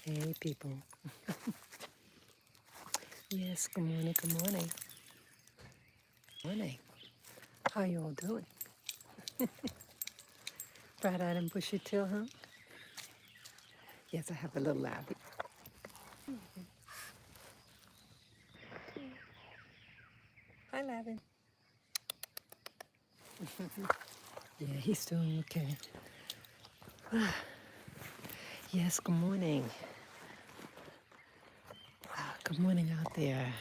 Hey, people. Yes, good morning, good morning. Morning. How you all doing? Bright-eyed and bushy-tailed, huh? Yes, I have a little laugh. Hi, Lavin. Yeah, he's doing okay. Yes, good morning. Good morning out there.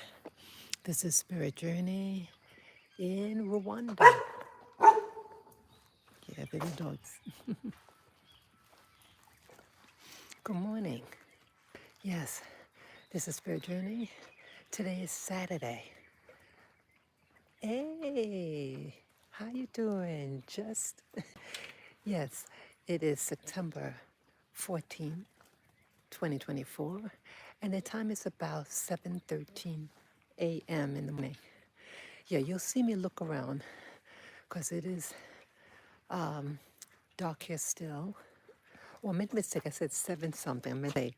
This is Spirit Journey in Rwanda. Yeah, baby dogs. Good morning. Yes, this is Spirit Journey. Today is Saturday. Hey, how you doing? Yes, it is September 14th, 2024, and the time is about 7:13 a.m. in the morning. Yeah, you'll see me look around because it is dark here still. Well, I made a mistake. I said 7 something. I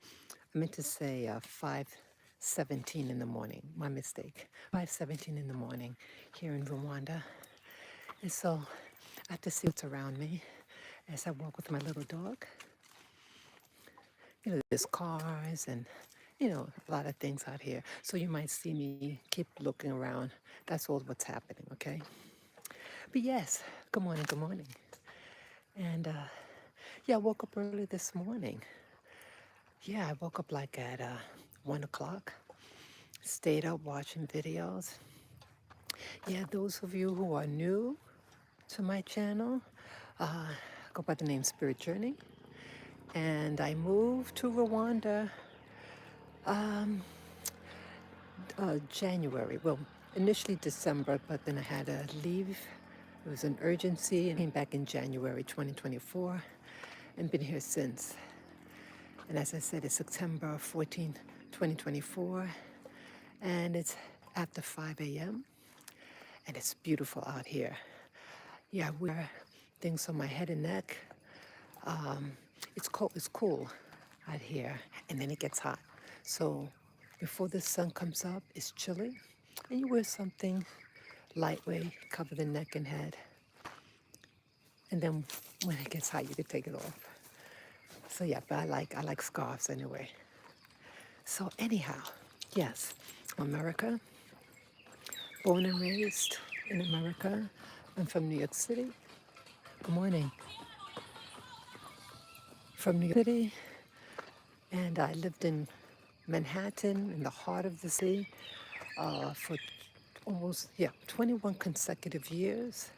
meant to say 5:17 in the morning. My mistake. 5:17 in the morning here in Rwanda. And so I have to see what's around me as I walk with my little dog. There's cars and, a lot of things out here. So you might see me keep looking around. That's all what's happening, okay? But yes, good morning, good morning. And yeah, I woke up early this morning. Yeah, I woke up like at 1 o'clock, stayed up watching videos. Yeah, those of you who are new to my channel, I go by the name Spirit Journey. And I moved to Rwanda January. Well, initially December, but then I had to leave. It was an urgency and came back in January 2024 and been here since. And as I said, it's September 14th, 2024, and it's after 5 a.m. and it's beautiful out here. Yeah, I wear things on my head and neck. It's cool out here, and then it gets hot. So before the sun comes up, it's chilly, and you wear something lightweight, cover the neck and head. And then when it gets hot, you can take it off. So yeah, but I like scarves anyway. So anyhow, yes, America, born and raised in America. I'm from New York City. Good morning. From New York City, and I lived in Manhattan, in the heart of the city, for almost 21 consecutive years,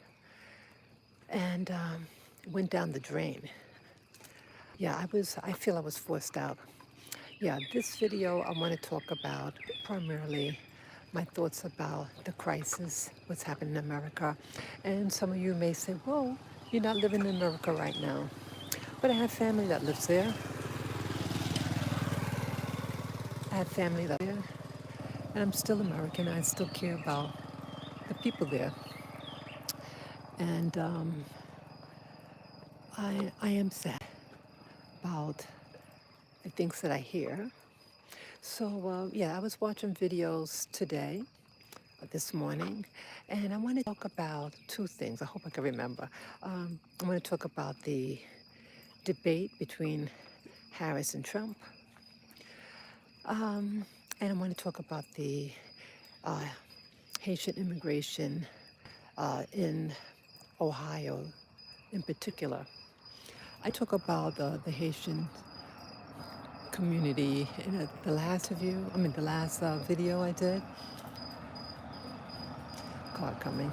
and went down the drain. Yeah, I feel I was forced out. Yeah, this video I want to talk about primarily my thoughts about the crisis, what's happening in America. And some of you may say, whoa, you're not living in America right now. But I have family that lives there. I have family that lives there. And I'm still American. I still care about the people there. And I am sad about the things that I hear. So, yeah, I was watching videos today, this morning, and I want to talk about two things. I hope I can remember. I want to talk about the debate between Harris and Trump, and I want to talk about the uh, Haitian immigration in Ohio in particular. I talk about the Haitian community in the last video I did. Car coming.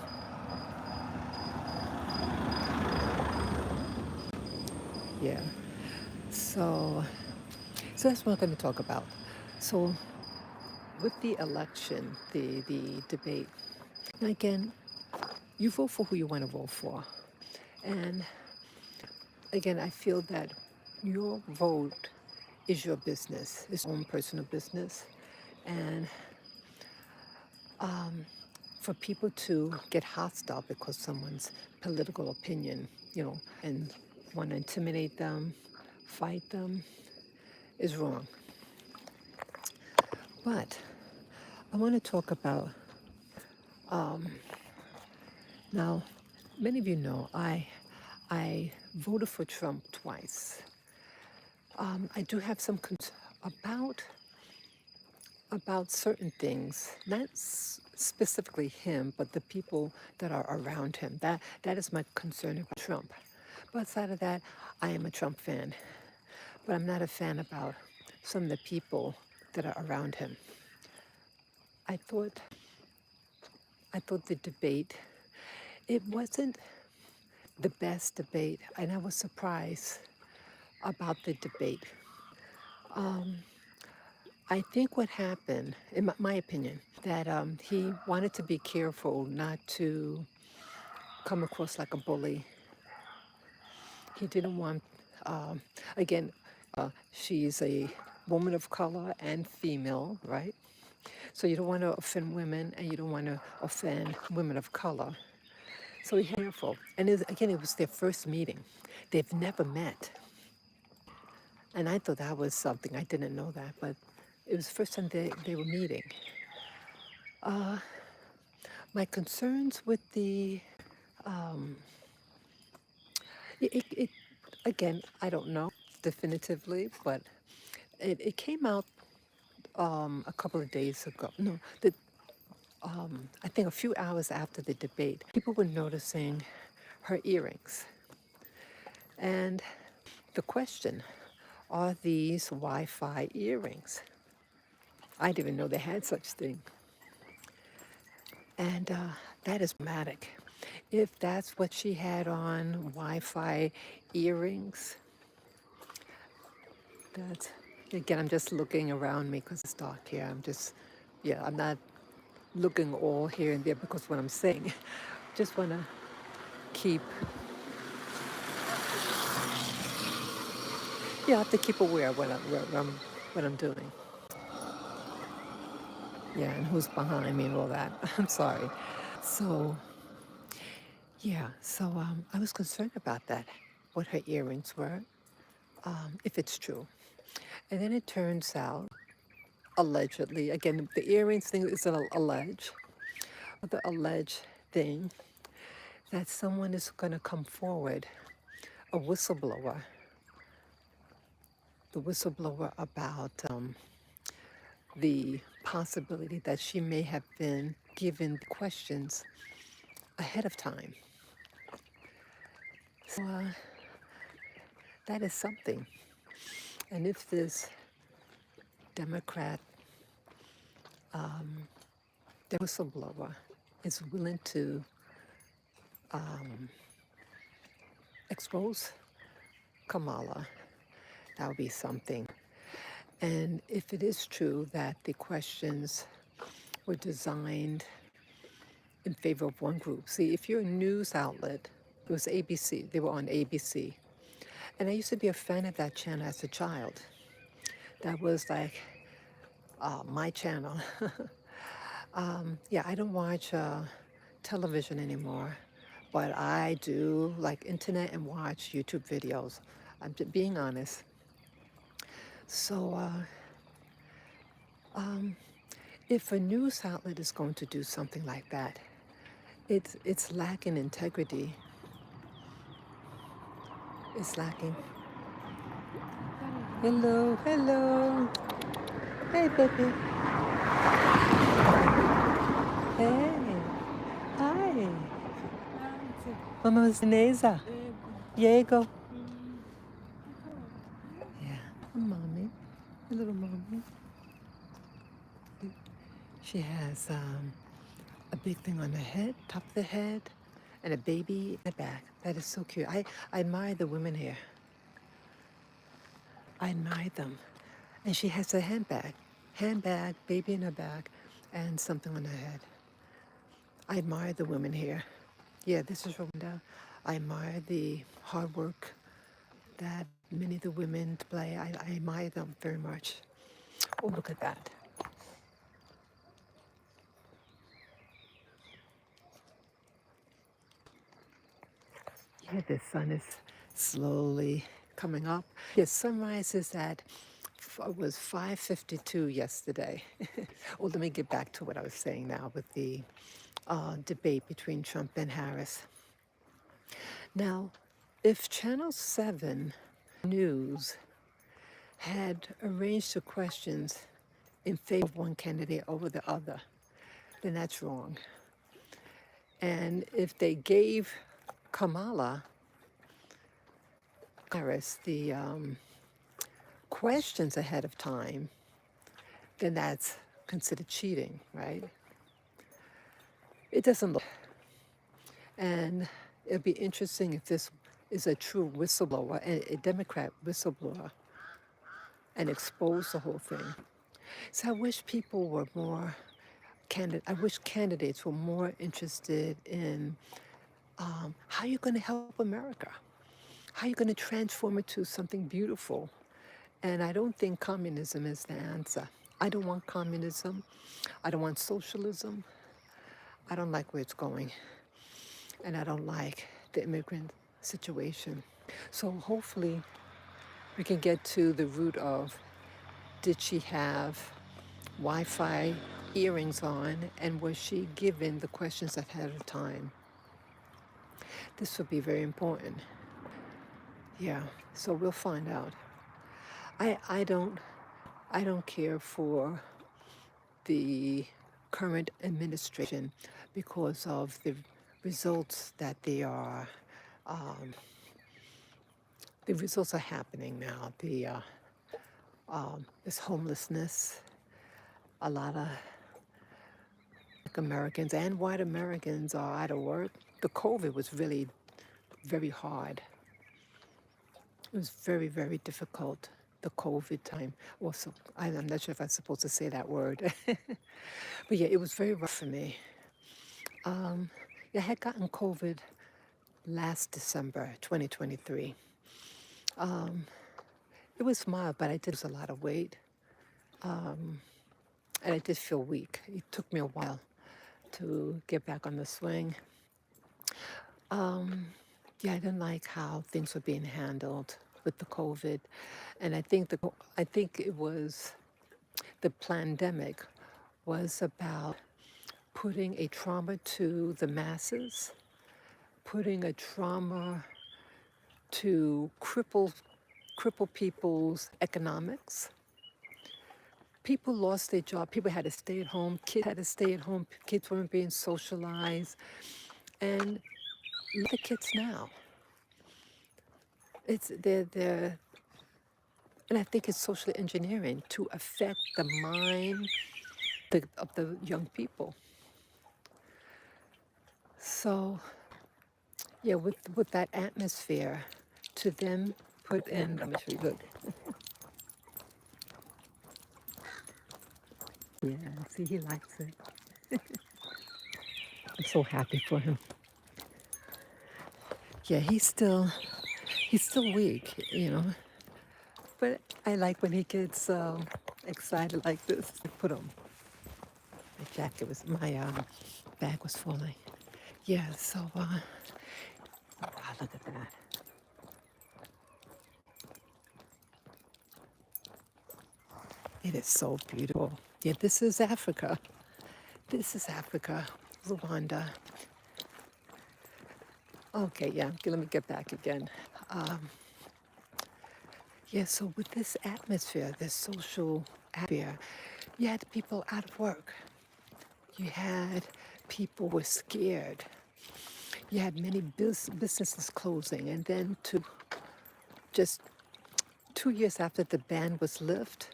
Yeah. So, so that's what I'm going to talk about. So, with the election, the debate, and again, you vote for who you want to vote for. And again, I feel that your vote is your business, it's your own personal business. And for people to get hostile because someone's political opinion, and want to intimidate them, fight them, is wrong. But I want to talk about now. Many of you know I voted for Trump twice. I do have some concerns about certain things, not specifically him, but the people that are around him. That is my concern about Trump. But outside of that, I am a Trump fan, but I'm not a fan about some of the people that are around him. I thought I thought the debate, it wasn't the best debate, and I was surprised about the debate. I think what happened, in my opinion, that he wanted to be careful not to come across like a bully. He didn't want, again, she's a woman of color and female, right? So you don't want to offend women and you don't want to offend women of color. So he had to be careful. And again, it was their first meeting. They've never met. And I thought that was something. I didn't know that, but it was the first time they were meeting. My concerns with it again, I don't know definitively, but it came out a couple of days ago. No, I think a few hours after the debate, people were noticing her earrings. And the question, are these Wi-Fi earrings? I didn't even know they had such thing. And that is dramatic. If that's what she had on, Wi-Fi earrings, that's, again, I'm just looking around me because it's dark here. I'm not looking all here and there because what I'm saying, just want to keep, I have to keep aware of what I'm doing. Yeah, and who's behind me and all that. I'm sorry. So, I was concerned about that, what her earrings were, if it's true. And then it turns out, allegedly, again, the earrings thing is an allege, the alleged thing that someone is going to come forward, a whistleblower, the whistleblower about the possibility that she may have been given questions ahead of time. So that is something. And if this Democrat, the whistleblower, is willing to expose Kamala, that would be something. And if it is true that the questions were designed in favor of one group, see, if you're a news outlet, it was ABC, they were on ABC. And I used to be a fan of that channel as a child. That was like my channel. I don't watch television anymore, but I do like internet and watch YouTube videos. I'm just being honest. So if a news outlet is going to do something like that, it's lacking integrity. It's lacking. Hello, hello. Hey, baby. Hey. Hi. Mama Zineza. Diego. Yeah. Mommy. A little mommy. She has a big thing on her head, top of the head, and a baby in the back. That is so cute. I admire the women here. I admire them. And she has a handbag, baby in her back, and something on her head. I admire the women here. Yeah, this is Rwanda. I admire the hard work that many of the women play. I admire them very much. Oh, look at that. Yeah, the sun is slowly coming up. Yes, sunrise is at it was 5:52 yesterday. Well, let me get back to what I was saying now with the debate between Trump and Harris. Now, if Channel 7 News had arranged the questions in favor of one candidate over the other, then that's wrong. And if they gave Kamala Harris the questions ahead of time, then that's considered cheating, right? It doesn't look. And it'll be interesting if this is a true whistleblower, a Democrat whistleblower, and expose the whole thing. So I wish people were more I wish candidates were more interested in how you're going to help America, how you're going to transform it to something beautiful. And I don't think communism is the answer. I don't want communism. I don't want socialism. I don't like where it's going. And I don't like the immigrant situation. So hopefully we can get to the root of, did she have Wi-Fi earrings on, and was she given the questions ahead of time? This would be very important. Yeah, so we'll find out. I don't care for the current administration because of the results that they are. The results are happening now. This homelessness, a lot of Americans and white Americans are out of work. The COVID was really very hard. It was very, very difficult, the COVID time. Also, I'm not sure if I'm supposed to say that word. But yeah, it was very rough for me. I had gotten COVID last December, 2023. It was mild, but I did lose a lot of weight. And I did feel weak. It took me a while to get back on the swing. Yeah, I didn't like how things were being handled with the COVID. And I think it was, the pandemic was about putting a trauma to the masses, putting a trauma to cripple people's economics. People lost their job. People had to stay at home. Kids had to stay at home. Kids weren't being socialized. And look at the kids now. They're and I think it's social engineering to affect the mind of the young people. So yeah, with that atmosphere, to them put in, let me show you, look. Yeah, see, he likes it. I'm so happy for him. Yeah, he's still weak, But I like when he gets excited like this. I put him. My bag was falling. Yeah, so, wow, look at that. It is so beautiful. Yeah, this is Africa. This is Africa, Rwanda. Okay, yeah, let me get back again. Yeah, so with this atmosphere, this social atmosphere, you had people out of work. You had people who were scared. You had many businesses closing. And then just 2 years after the ban was lifted,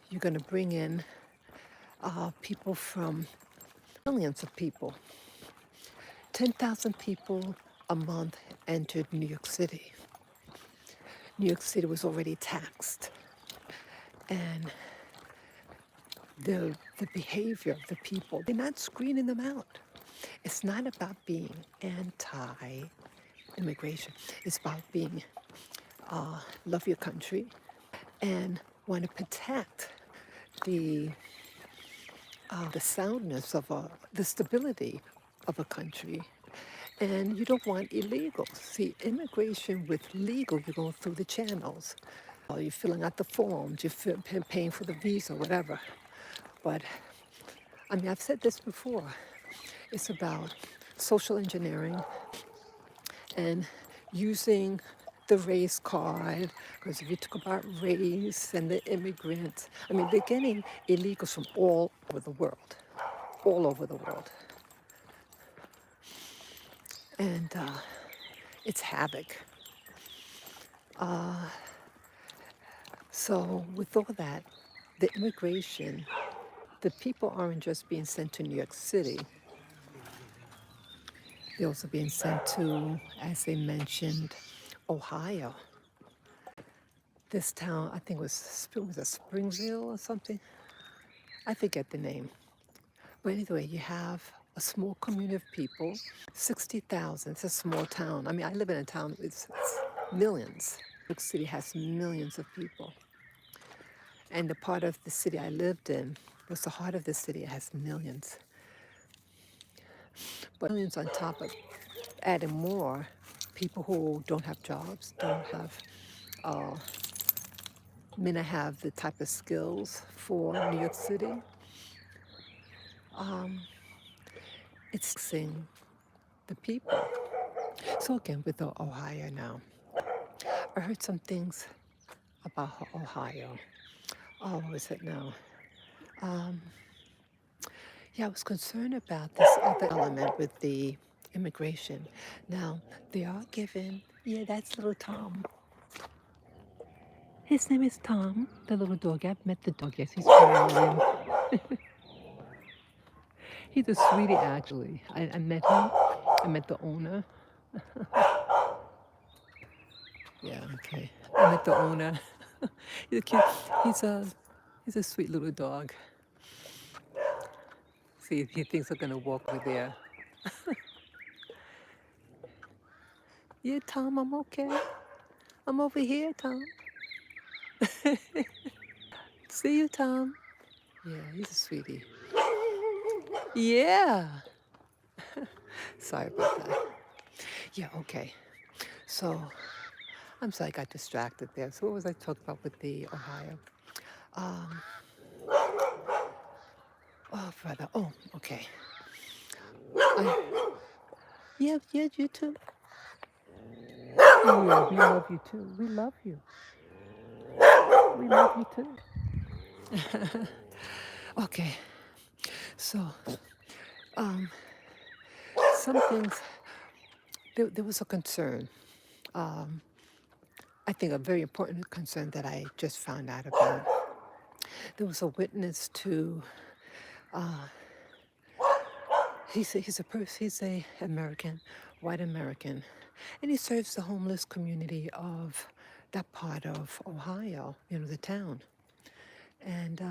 you're going to bring in people from millions of people. 10,000 people a month entered New York City. New York City was already taxed. And the behavior of the people, they're not screening them out. It's not about being anti-immigration. It's about being, love your country and want to protect the soundness of the stability of a country. And you don't want illegals. See, immigration with legal, you're going through the channels. you're filling out the forms, you're paying for the visa, whatever. But I mean, I've said this before. It's about social engineering and using the race card, because if you talk about race and the immigrants, I mean, they're getting illegals from all over the world, all over the world. And it's havoc. So with all that, the immigration, the people aren't just being sent to New York City. They're also being sent to, as they mentioned, Ohio. This town, I think was it Springville or something? I forget the name. But anyway, you have a small community of people, 60,000. It's a small town. I mean, I live in a town with millions. New York City has millions of people. And the part of the city I lived in was the heart of the city. It has millions. But millions on top of adding more people who don't have jobs, don't have, may not have the type of skills for New York City. It's fixing the people. So again, with Ohio now, I heard some things about Ohio. Oh, what was it now? Yeah, I was concerned about this other element with the immigration. Now, they are given, yeah, that's little Tom. His name is Tom, the little dog. I've met the dog, yes, he's very He's a sweetie, actually. I met him. I met the owner. Yeah, okay. I met the owner. He's a cute. He's a he's a sweet little dog. See, he thinks we're gonna walk over there. Yeah, Tom, I'm okay. I'm over here, Tom. See you, Tom. Yeah, he's a sweetie. Yeah. Sorry about that. Yeah, okay. So, I'm sorry I got distracted there. So what was I talking about with the Ohio? Oh, brother. Oh, okay. Yeah, yeah, you too. Yeah, we love you too. We love you. We love you too. Okay. So, some things, there was a concern. I think a very important concern that I just found out about. There was a witness to, he's a American, white American, and he serves the homeless community of that part of Ohio, the town. And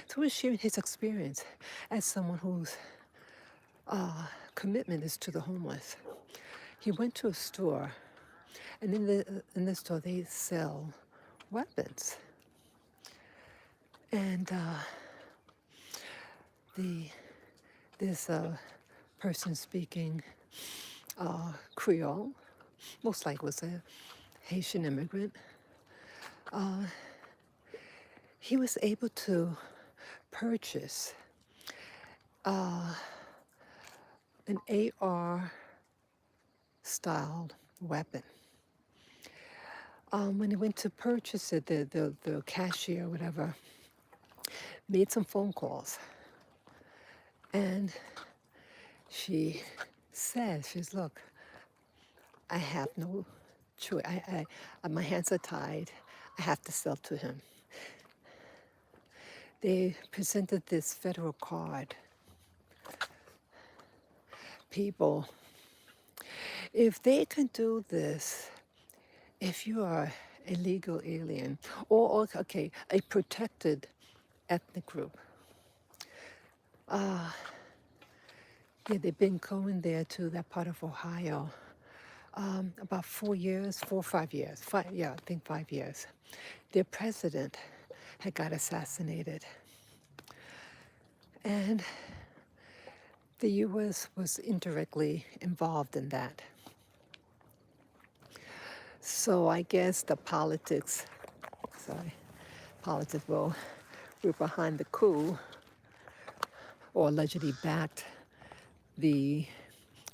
so he was sharing his experience as someone whose commitment is to the homeless. He went to a store, and in the store they sell weapons. And there's a person speaking Creole, most likely was a Haitian immigrant. He was able to purchase an AR styled weapon. When he went to purchase it, the cashier, whatever, made some phone calls. And she says, look, I have no choice. My hands are tied. I have to sell to him. They presented this federal card. People, if they can do this, if you are a legal alien or a protected ethnic group, yeah, they've been going there to that part of Ohio about 4 years, 4 or 5 years. I think 5 years. Their president had got assassinated. And the U.S. was indirectly involved in that. So I guess the politics sorry, politics. Well, we're behind the coup, or allegedly backed the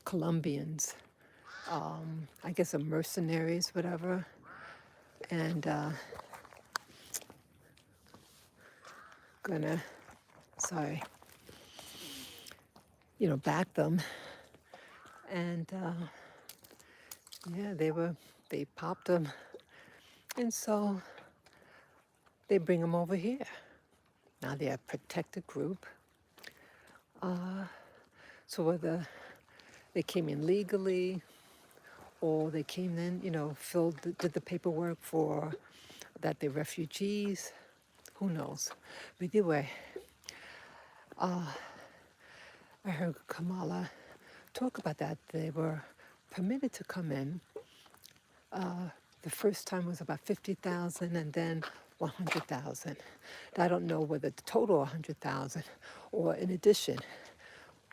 Colombians. I guess the mercenaries, whatever, and gonna, sorry, back them. And yeah, they popped them, and so they bring them over here. Now they're a protected group. So whether they came in legally or they came in, did the paperwork for that they're refugees, who knows? But either way, I heard Kamala talk about that. They were permitted to come in. The first time was about 50,000 and then 100,000. I don't know whether the total 100,000 or in addition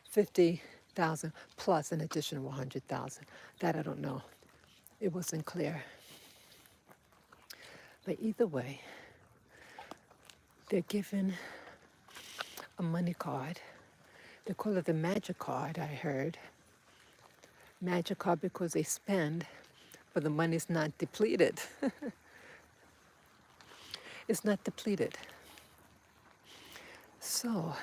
50,000 plus an additional 100,000. That I don't know. It wasn't clear. But either way, they're given a money card. They call it the magic card, I heard. Magic card because they spend, but the money's not depleted. It's not depleted. So,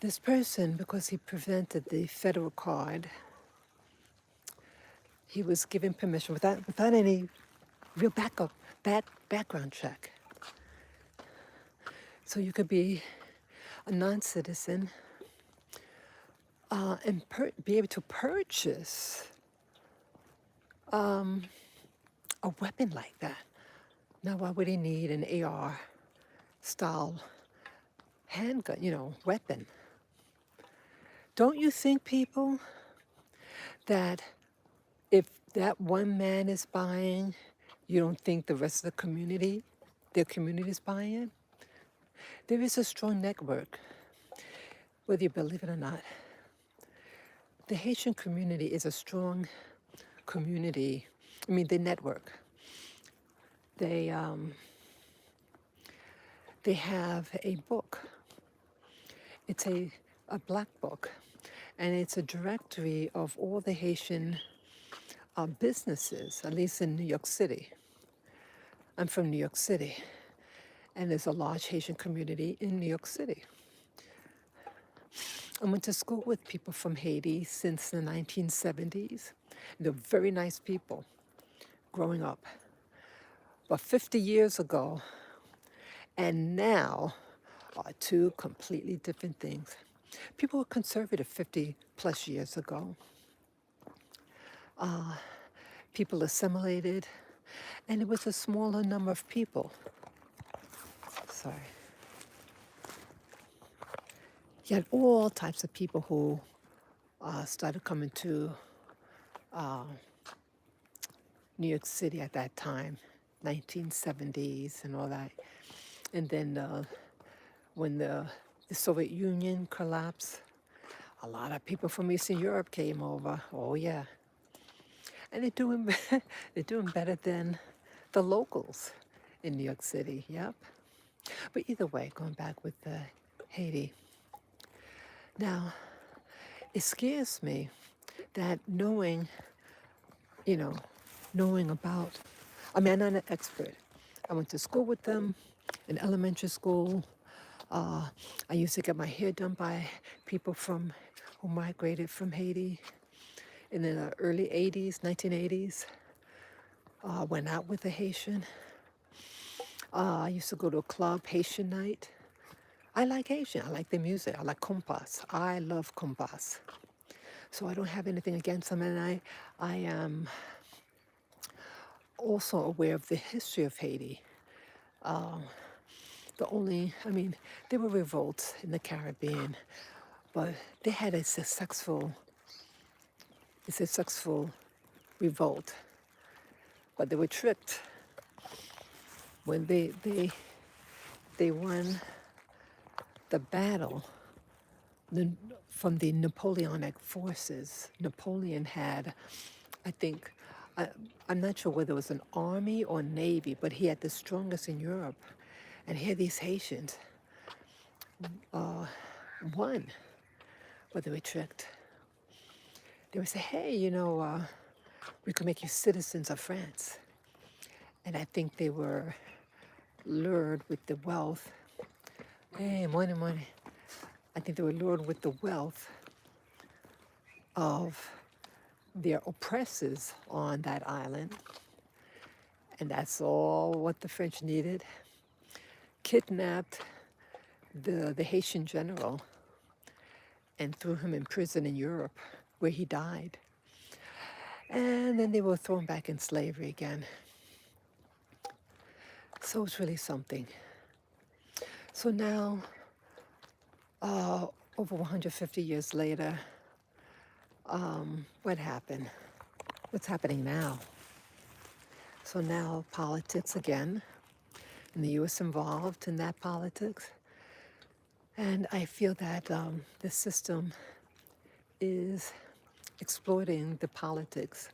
this person, because he presented the federal card, he was given permission without any real background check. So you could be a non-citizen and be able to purchase a weapon like that. Now, why would he need an AR style handgun, weapon? Don't you think, people, that if that one man is buying, you don't think the rest of the community, their community is buying it? There is a strong network, whether you believe it or not. The Haitian community is a strong community. I mean, they network. They have a book. It's a black book, and it's a directory of all the Haitian businesses, at least in New York City. I'm from New York City, and there's a large Haitian community in New York City. I went to school with people from Haiti since the 1970s. They're very nice people growing up. But 50 years ago and now are two completely different things. People were conservative 50 plus years ago. People assimilated, and it was a smaller number of people. Sorry. You had all types of people who started coming to New York City at that time, 1970s and all that. And then when the Soviet Union collapsed, a lot of people from Eastern Europe came over. Oh yeah, and they're doing better than the locals in New York City. Yep. But either way, going back with Haiti. Now, it scares me that knowing about. I mean, I'm not an expert. I went to school with them in elementary school. I used to get my hair done by people who migrated from Haiti in the early 80s, 1980s. Went out with a Haitian. I used to go to a club, Haitian night. I like Haitian. I like their music. I like compas. I love compas. So I don't have anything against them. And I am also aware of the history of Haiti. There were revolts in the Caribbean, but they had a successful revolt. But they were tricked when they won the battle from the Napoleonic forces. Napoleon had, I think, I, I'm not sure whether it was an army or navy, but he had the strongest in Europe. And here these Haitians won, but they were tricked. They would say, hey, we could make you citizens of France. And I think they were lured with the wealth. Hey, money, money. I think they were lured with the wealth of their oppressors on that island. And that's all what the French needed. Kidnapped the Haitian general and threw him in prison in Europe, where he died. And then they were thrown back in slavery again. So it's really something. So now, over 150 years later, what happened? What's happening now? So now politics again, and the U.S. involved in that politics. And I feel that the system is exploiting the politics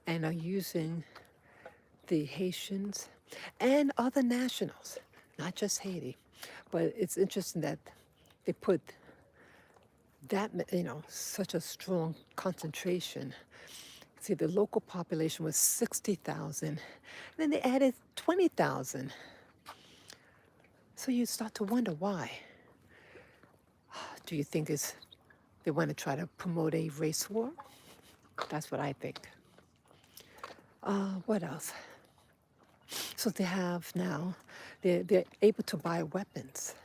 and are using the Haitians and other nationals, not just Haiti. But it's interesting that they put that, such a strong concentration. See, the local population was 60,000, then they added 20,000. So you start to wonder why. Do you think they want to try to promote a race war? That's what I think. What else? So they have now, they're able to buy weapons.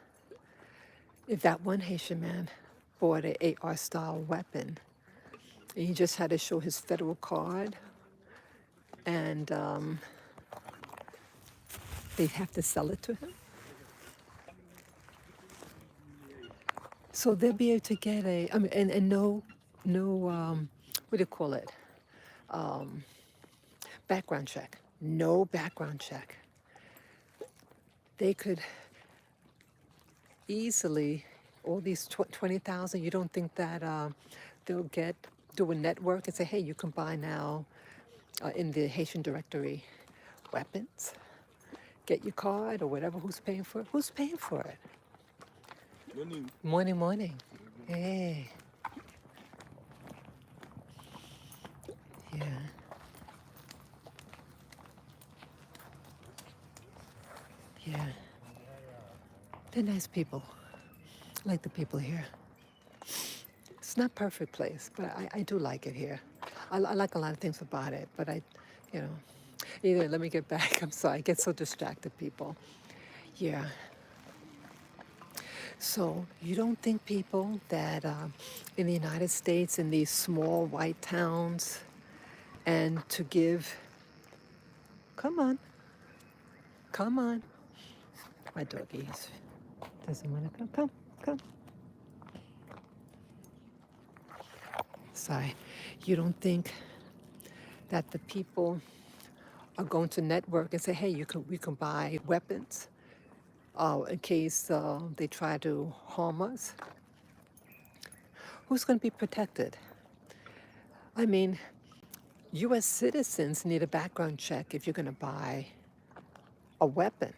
If that one Haitian man bought an AR-style weapon, and he just had to show his federal card, and they'd have to sell it to him. So they'll be able to get and no, what do you call it? Background check. No background check. They could easily, all these 20,000, you don't think that they'll do a network and say, hey, you can buy now in the Haitian directory weapons, get your card or whatever. Who's paying for it? Who's paying for it? Morning. Morning, morning. Hey. Yeah. Yeah. They're nice people. I like the people here. It's not a perfect place, but I do like it here. I like a lot of things about it, but either let me get back. I'm sorry, I get so distracted, people. Yeah. So you don't think people that in the United States, in these small white towns, and to give, come on, come on. My doggy doesn't want to come, come. Sorry. You don't think that the people are going to network and say, hey, we can buy weapons in case they try to harm us? Who's going to be protected? I mean, U.S. citizens need a background check if you're going to buy a weapon.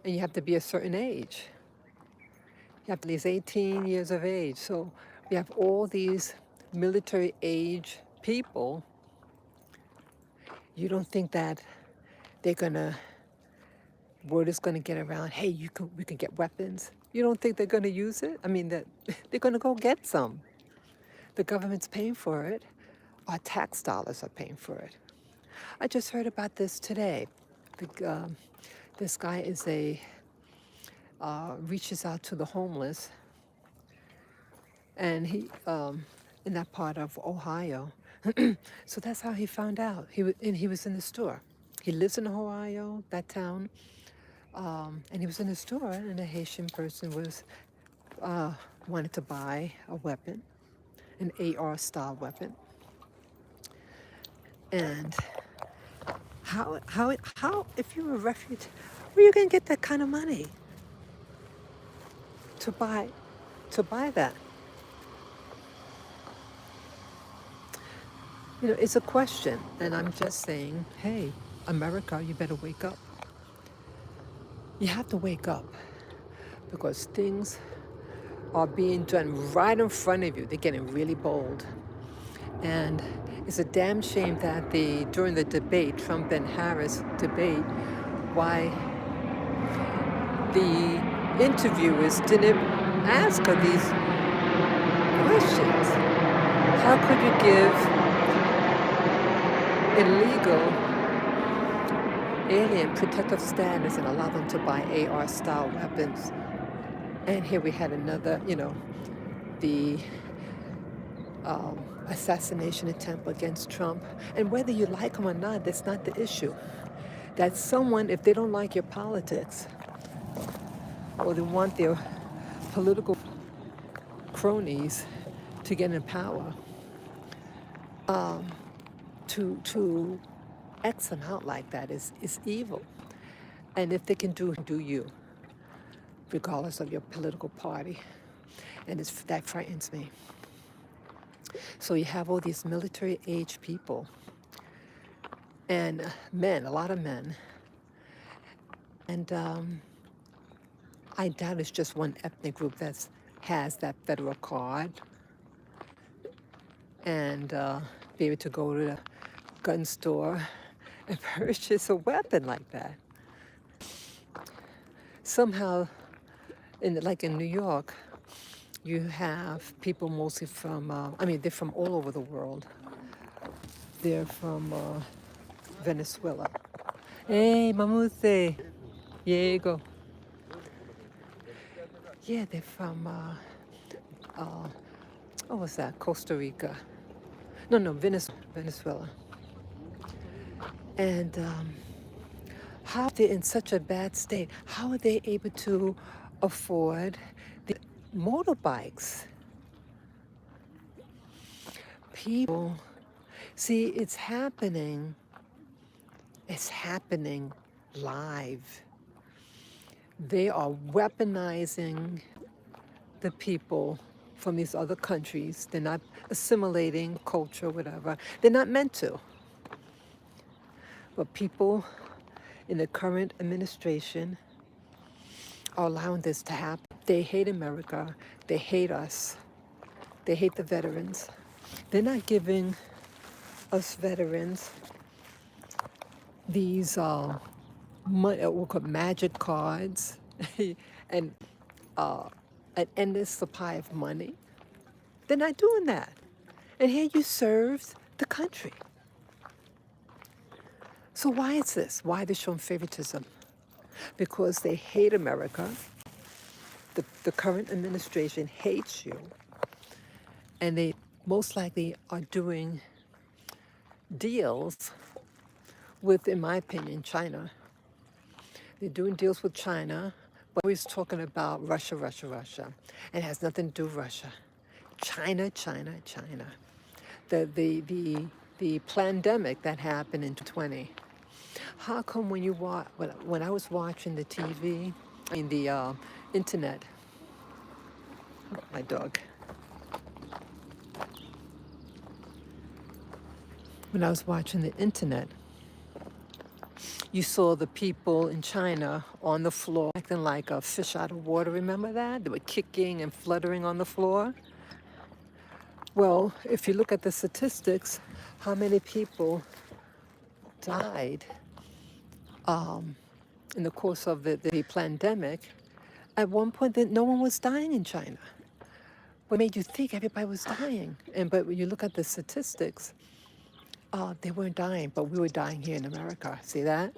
And you have to be a certain age. You have at least 18 years of age. So we have all these military age people. You don't think that word is gonna get around, hey, we can get weapons? You don't think they're gonna use it? I mean, that they're gonna go get some. The government's paying for it. Our tax dollars are paying for it. I just heard about this today. This guy reaches out to the homeless, and he in that part of Ohio. So that's how he found out. He was in the store. He lives in Ohio, that town, and he was in the store, and a Haitian person wanted to buy a weapon, an AR-style weapon. And how if you're a refugee, where are you gonna get that kind of money to buy that? It's a question, and I'm just saying, hey, America, you better wake up. You have to wake up because things are being done right in front of you. They're getting really bold. And it's a damn shame that during the debate, Trump and Harris debate, why the interviewers didn't ask her these questions. How could you give illegal alien protective status and allow them to buy AR-style weapons? And here we had another, the assassination attempt against Trump. And whether you like him or not, that's not the issue. That someone, if they don't like your politics, or they want their political cronies to get in power, to X them out like that is evil. And if they can do you, regardless of your political party. And that frightens me. So you have all these military-age people and men, a lot of men. And I doubt it's just one ethnic group that has that federal card and be able to go to the gun store and purchase a weapon like that. Somehow, like in New York, you have people mostly from, they're from all over the world. They're from Venezuela. Hey, Mamute. Diego. Yeah, they're from, what was that? Costa Rica. No, Venezuela. And how they're in such a bad state, how are they able to afford the motorbikes? People, see, it's happening live. They are weaponizing the people from these other countries. They're not assimilating culture, whatever. They're not meant to. But people in the current administration are allowing this to happen. They hate America. They hate us. They hate the veterans. They're not giving us veterans these we'll call magic cards and an endless supply of money. They're not doing that. And here you served the country. So why is this? Why are they showing favoritism? Because they hate America. The current administration hates you. And they most likely are doing deals with, in my opinion, China. They're doing deals with China, but always talking about Russia. And it has nothing to do with Russia. China. The pandemic that happened in 2020. How come when I was watching the TV, the internet, my dog. When I was watching the internet, you saw the people in China on the floor acting like a fish out of water. Remember that? They were kicking and fluttering on the floor. Well, if you look at the statistics, how many people died in the course of the pandemic? At one point, no one was dying in China. What made you think everybody was dying? But when you look at the statistics, they weren't dying, but we were dying here in America. See that?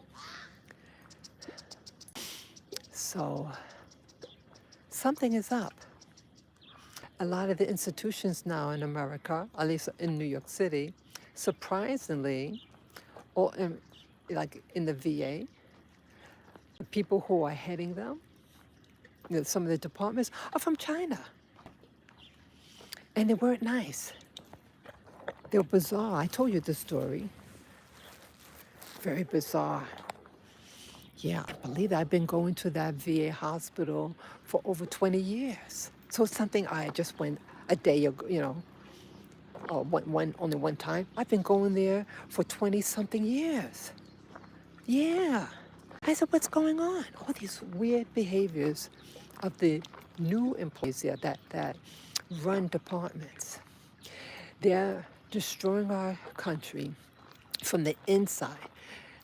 So something is up. A lot of the institutions now in America, at least in New York City, surprisingly, or like in the VA, the people who are heading them, some of the departments, are from China. And they weren't nice. They were bizarre. I told you the story. Very bizarre. Yeah, I believe I've been going to that VA hospital for over 20 years. So it's something I just went a day ago, only one time. I've been going there for 20 something years. Yeah. I said, what's going on? All these weird behaviors of the new employees there that run departments. They're destroying our country from the inside.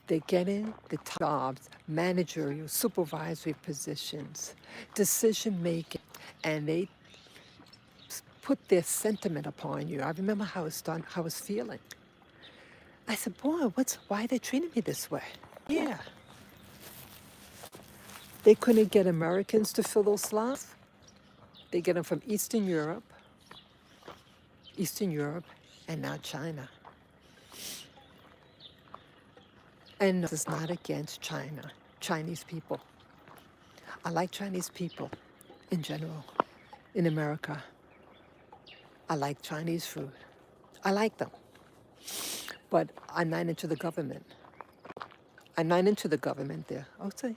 They're getting the top jobs, managerial, supervisory positions, decision making, and they put their sentiment upon you. I remember how I was feeling. I said, boy, why are they treating me this way? Yeah. They couldn't get Americans to fill those slots. They get them from Eastern Europe, and now China. And this is not against China, Chinese people. I like Chinese people in general. In America, I like Chinese food. I like them. But I'm not into the government. I'm not into the government there. I'll say.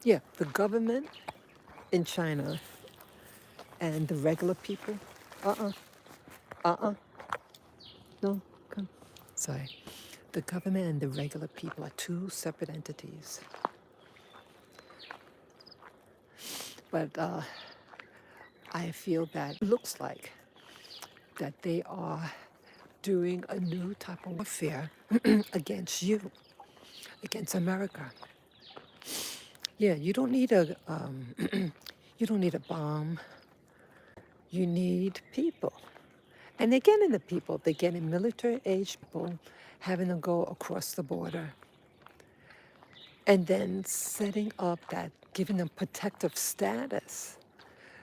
Yeah, the government in China and the regular people. No, come. Sorry. The government and the regular people are two separate entities. But I feel that it looks like that they are doing a new type of warfare against you, against America. Yeah, you don't need a you don't need a bomb. You need people. And they're getting the people. They're getting military-age people, having them go across the border, and then setting up that, giving them protective status.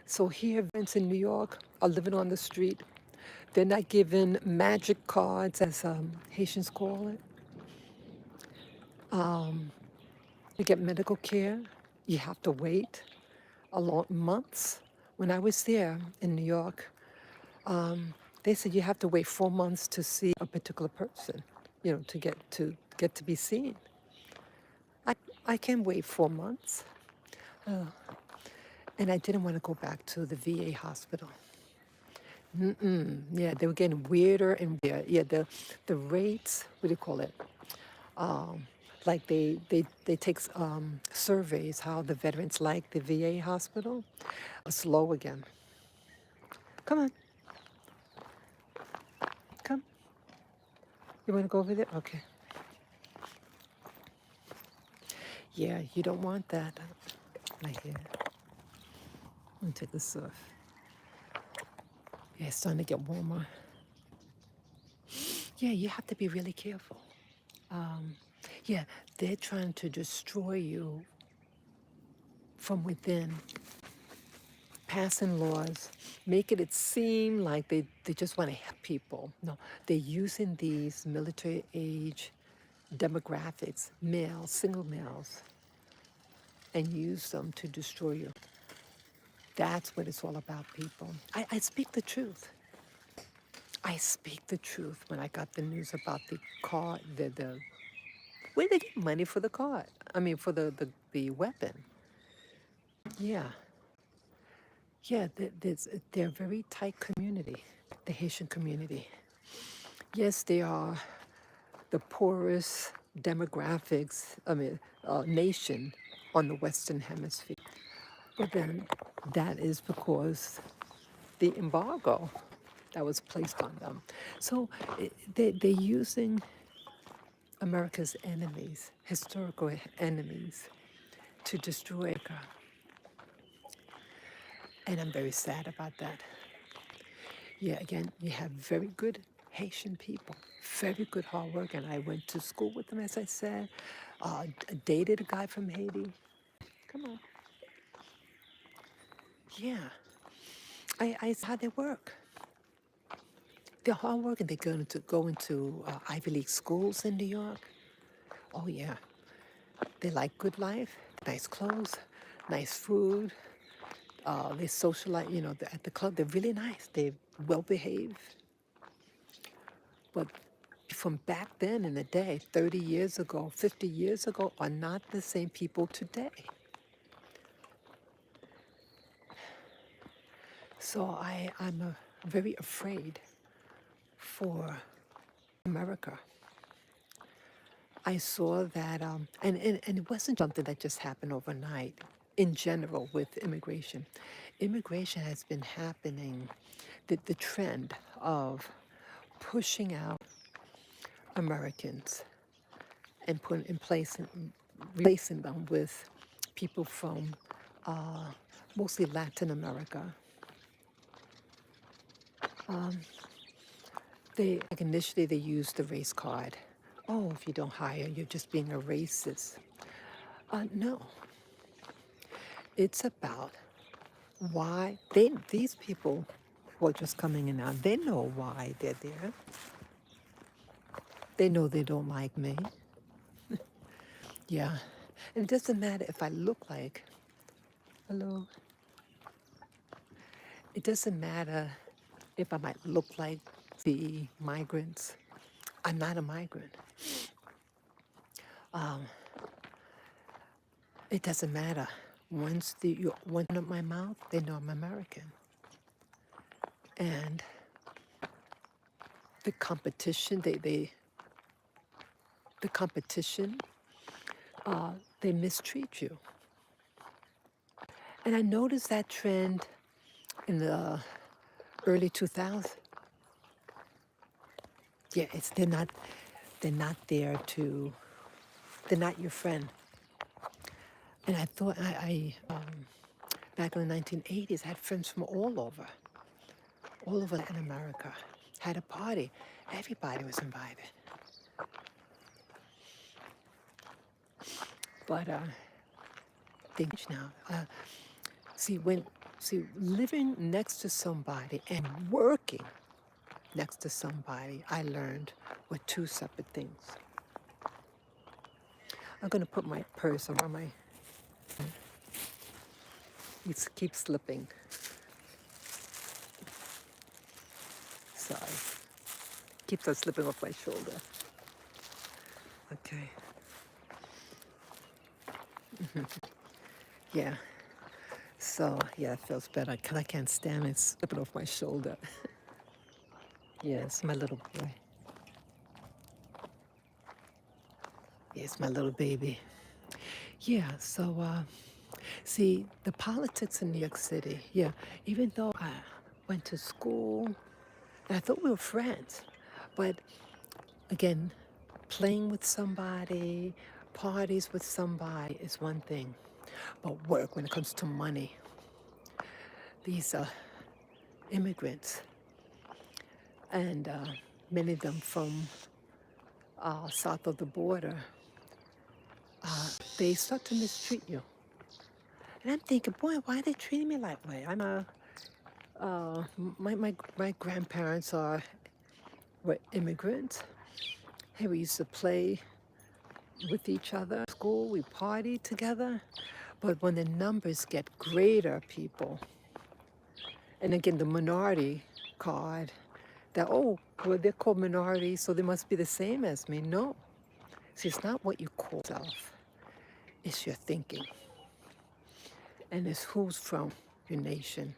So here, events in New York are living on the street. They're not given magic cards, as Haitians call it. To get medical care, you have to wait a long months. When I was there in New York, they said you have to wait 4 months to see a particular person, to get to be seen. I can wait 4 months, and I didn't want to go back to the VA hospital. Yeah, they were getting weirder and weirder. Yeah, the rates. What do you call it? Like they take surveys how the veterans like the VA hospital. It's low again. Come on, come. You want to go over there? Okay. Yeah, you don't want that. Right here. Let me take this off. Yeah, it's starting to get warmer. Yeah, you have to be really careful. Yeah, they're trying to destroy you from within, passing laws, making it seem like they just want to help people. No, they're using these military age demographics, males, single males, and use them to destroy you. That's what it's all about, people. I speak the truth. I speak the truth when I got the news about the car, the where they get money for the car. I mean, for the weapon. Yeah. Yeah, they're a very tight community, the Haitian community. Yes, they are the poorest demographics, nation on the Western Hemisphere. But then that is because the embargo that was placed on them. So they're using America's enemies, historical enemies, to destroy America. And I'm very sad about that. Yeah, again, you have very good Haitian people, very good hard work, and I went to school with them, as I said. Dated a guy from Haiti. Come on. Yeah, I saw how they work. They're hard work, and they're going to go into Ivy League schools in New York. Oh yeah, they like good life, nice clothes, nice food. They socialize, at the club. They're really nice. They're well behaved. But from back then in the day, 30 years ago, 50 years ago, are not the same people today. So I'm very afraid for America. I saw that, and it wasn't something that just happened overnight. In general, with immigration, immigration has been happening. The trend of pushing out Americans and putting in place, replacing them with people from mostly Latin America. Like initially, they used the race card. Oh, if you don't hire, you're just being a racist. No, it's about why these people who are just coming in now, they know why they're there. They know they don't like me. Yeah. And it doesn't matter if I look like, hello. It doesn't matter if I might look like the migrants. I'm not a migrant. It doesn't matter. Once you open up my mouth, they know I'm American. And the competition, the competition, they mistreat you. And I noticed that trend in the early 2000s. Yeah, they're not there to, they're not your friend. And I thought, back in the 1980s, I had friends from all over Latin America. Had a party. Everybody was invited. But things now. Living next to somebody and working next to somebody, I learned were two separate things. I'm going to put my purse over my... It keeps slipping. Sorry. Keeps on slipping off my shoulder. Okay. Yeah. So, yeah, it feels better. Because I can't stand it slipping off my shoulder. Yes, my little boy. Yes, my little baby. Yeah, so, see, the politics in New York City, yeah, even though I went to school, and I thought we were friends, but again, playing with somebody, parties with somebody is one thing, but work, when it comes to money, these immigrants, and many of them from south of the border, they start to mistreat you. And I'm thinking, boy, why are they treating me that way? My grandparents were immigrants. Hey, we used to play with each other at school, we partied together. But when the numbers get greater, people, and again, the minority card, that, oh, well, they're called minorities, so they must be the same as me. No. See, it's not what you call yourself, it's your thinking. And it's who's from your nation,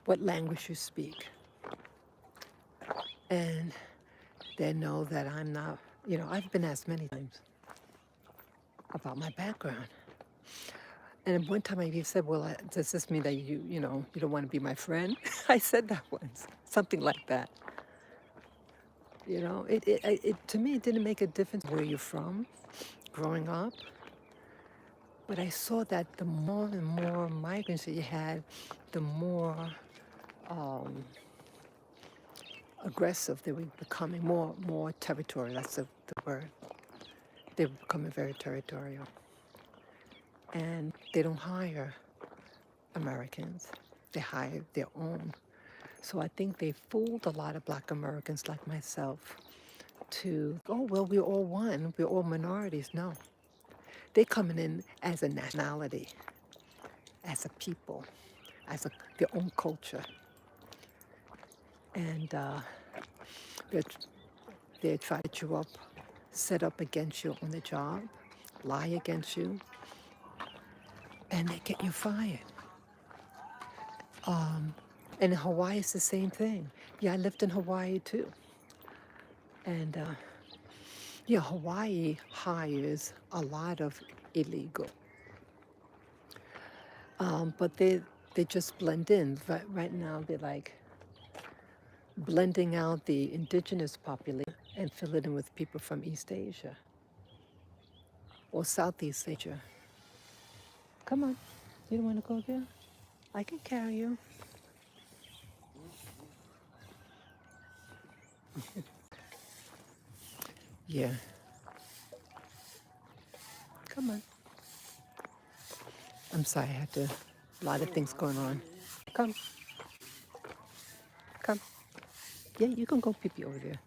what language you speak. And they know that I'm not, I've been asked many times about my background. And one time I even said, well, does this mean that you don't want to be my friend? I said that once, something like that. To me, it didn't make a difference where you're from growing up. But I saw that the more and more migrants that you had, the more aggressive they were becoming, more territorial. That's the word. They were becoming very territorial. And they don't hire Americans. They hire their own. So I think they fooled a lot of Black Americans like myself to, oh, well, we're all one. We're all minorities. No. They're coming in as a nationality, as a people, as their own culture. And they try to get you up, set up against you on the job, lie against you, and they get you fired. And in Hawaii, it's the same thing. Yeah, I lived in Hawaii too. And yeah, Hawaii hires a lot of illegal, but they just blend in. Right now, they're like blending out the indigenous population and fill it in with people from East Asia or Southeast Asia. Come on, you don't want to go there? I can carry you. Yeah, come on. I'm sorry, I had to. A lot of things going on. Come, come. Yeah, you can go pee pee over there.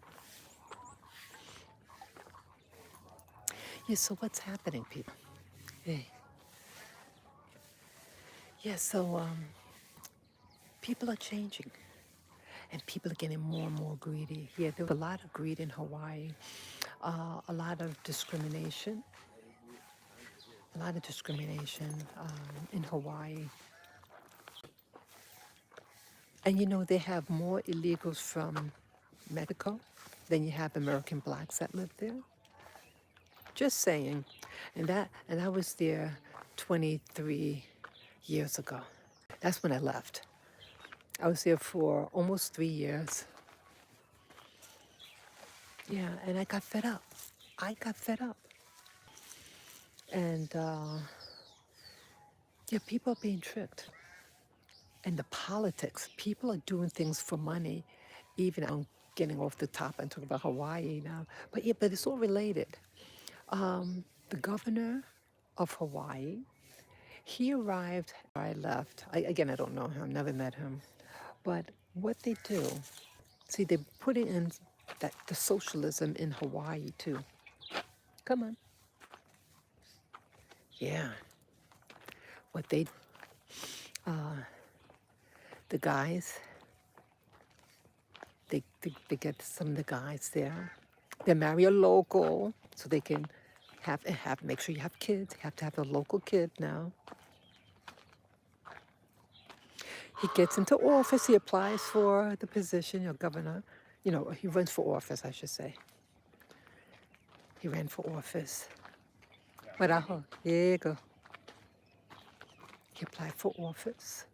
Yeah, so what's happening, people? Hey. Yeah, so people are changing and people are getting more and more greedy. Yeah, there was a lot of greed in Hawaii, a lot of discrimination, in Hawaii. And you know, they have more illegals from Mexico than you have American blacks that live there. Just saying. And I was there 23 years ago. That's when I left. I was there for almost 3 years. Yeah, and I got fed up. I got fed up. And yeah, people are being tricked. And the politics, people are doing things for money. Even I'm getting off the top and talking about Hawaii now. But yeah, but it's all related. The governor of Hawaii, he arrived, I left. Again, I don't know him, never met him. But what they do, see, they put it in that the socialism in Hawaii too. Come on. Yeah. What they, the guys, they get some of the guys there. They marry a local so they can make sure you have kids. You have to have a local kid now. He gets into office. He applies for the position, governor. He runs for office, I should say. He ran for office. Here you go. He applied for office.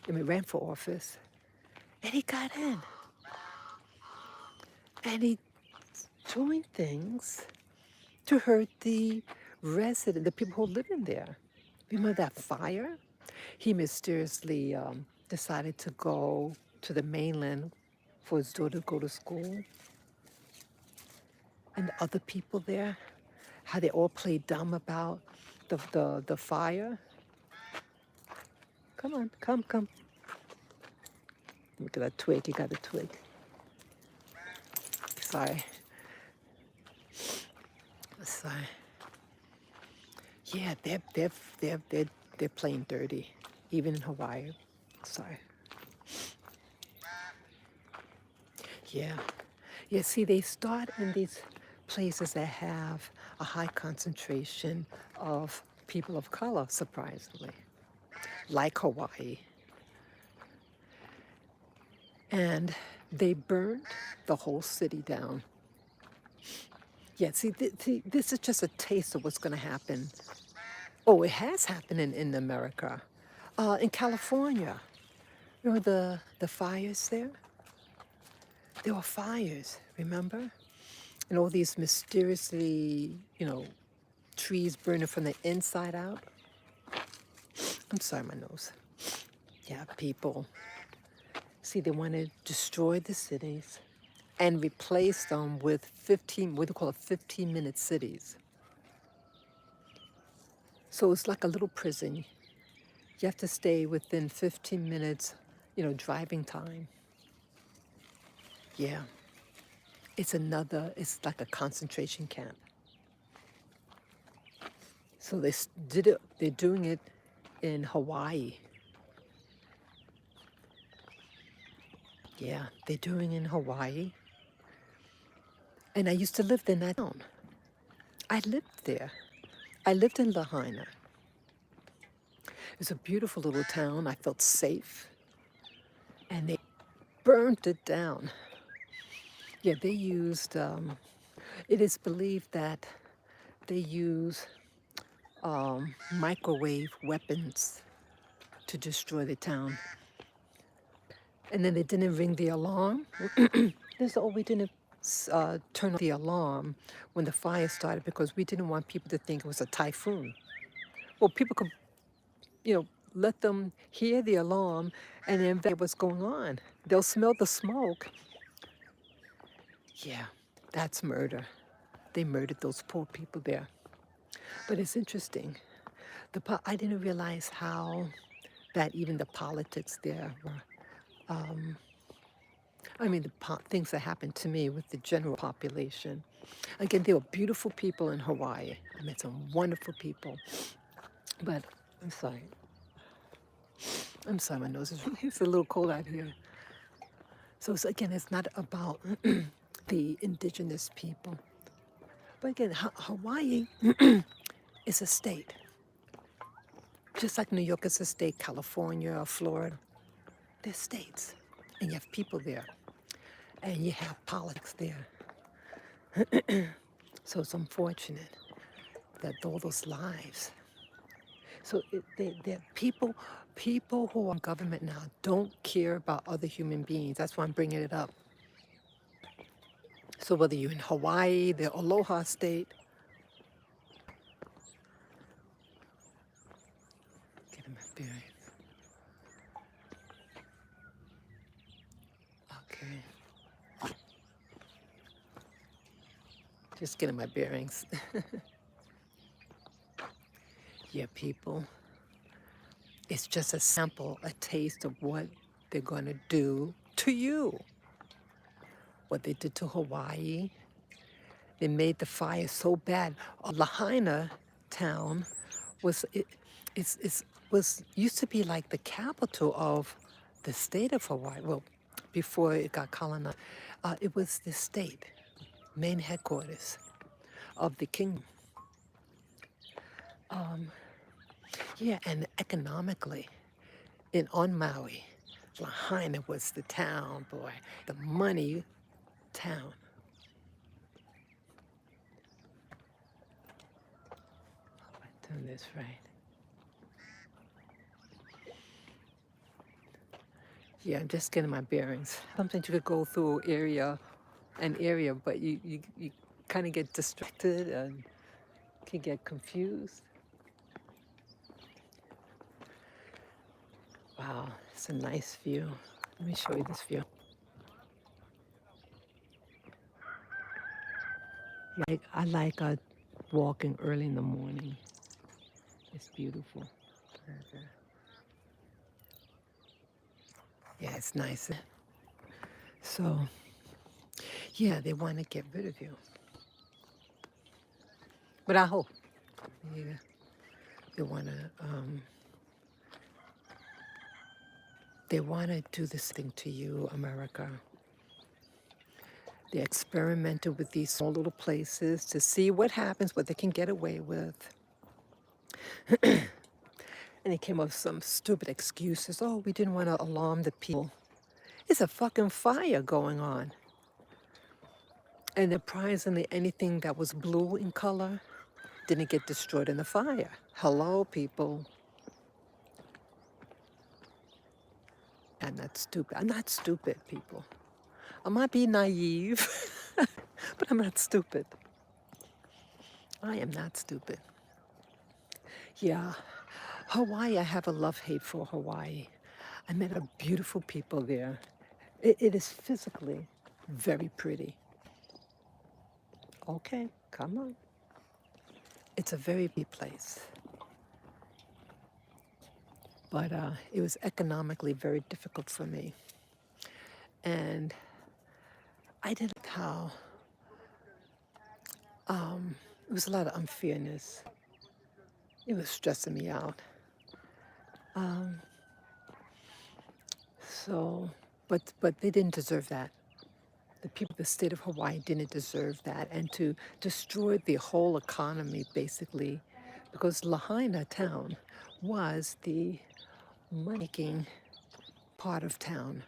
Ran for office. And he got in. And he doing things to hurt the the people who live in there. Remember that fire? He mysteriously decided to go to the mainland for his daughter to go to school. And the other people there, how they all played dumb about the fire. Come on, come. Look at that twig, you got a twig. Sorry. Yeah, they're playing dirty, even in Hawaii. Sorry. Yeah. Yeah, see, they start in these places that have a high concentration of people of color, surprisingly, like Hawaii. And they burned the whole city down. Yeah, see, this is just a taste of what's going to happen. Oh, it has happened in America. In California, remember the fires there? There were fires, remember? And all these mysteriously, trees burning from the inside out. I'm sorry, my nose. Yeah, people. See, they want to destroy the cities and replace them with 15, what do you call it, 15-minute cities. So it's like a little prison. You have to stay within 15 minutes, driving time. Yeah. It's like a concentration camp. So they're doing it in Hawaii. Yeah, they're doing it in Hawaii. And I used to live in that town. I lived there. I lived in Lahaina. It was a beautiful little town. I felt safe. and they burnt it down. Yeah, they used, it is believed that they use microwave weapons to destroy the town. And then they didn't ring the alarm. We didn't turn on the alarm when the fire started because we didn't want people to think it was a typhoon. Well, people could, you know, let them hear the alarm and then investigate what's going on. They'll smell the smoke. Yeah, that's murder. They murdered those poor people there. But it's interesting. I didn't realize how that even the politics there were. I mean, things that happened to me with the general population. Again, there were beautiful people in Hawaii. I met some wonderful people. But I'm sorry. I'm sorry, my nose is it's a little cold out here. So again, it's not about the indigenous people. But again, Hawaii is a state. Just like New York is a state, California or Florida, they're states. And you have people there. And you have politics there. So it's unfortunate that all those lives. So they're people who are in government now don't care about other human beings. That's why I'm bringing it up. So whether you're in Hawaii, the Aloha State, get in my bearings. Okay, just getting my bearings. Yeah, people. It's just a sample, a taste of what they're going to do to you. What they did to Hawaii. They made the fire so bad. Lahaina town was was used to be like the capital of the state of Hawaii. Well, before it got colonized, it was the state, main headquarters of the kingdom. Yeah, and economically, on Maui, Lahaina was the town, boy, the money town. Hope I done this right. Yeah, I'm just getting my bearings. Sometimes you could go through an area, but you kind of get distracted and can get confused. Wow, it's a nice view. Let me show you this view. I like walking early in the morning. It's beautiful. Yeah, it's nice. So, yeah, they want to get rid of you. But I hope yeah, they want to do this thing to you, America. They experimented with these small little places to see what happens, what they can get away with. And they came up with some stupid excuses. Oh, we didn't want to alarm the people. It's a fucking fire going on. And surprisingly, anything that was blue in color didn't get destroyed in the fire. Hello, people. I'm not stupid. I'm not stupid, people. I might be naive, but I'm not stupid. I am not stupid. Yeah, Hawaii, I have a love-hate for Hawaii. I met a beautiful people there. It is physically very pretty. Okay, come on. It's a very big place. But it was economically very difficult for me. And I didn't like how it was a lot of unfairness. It was stressing me out. So, but they didn't deserve that. The people of the state of Hawaii didn't deserve that. And to destroy the whole economy, basically, because Lahaina town was the money-making part of town.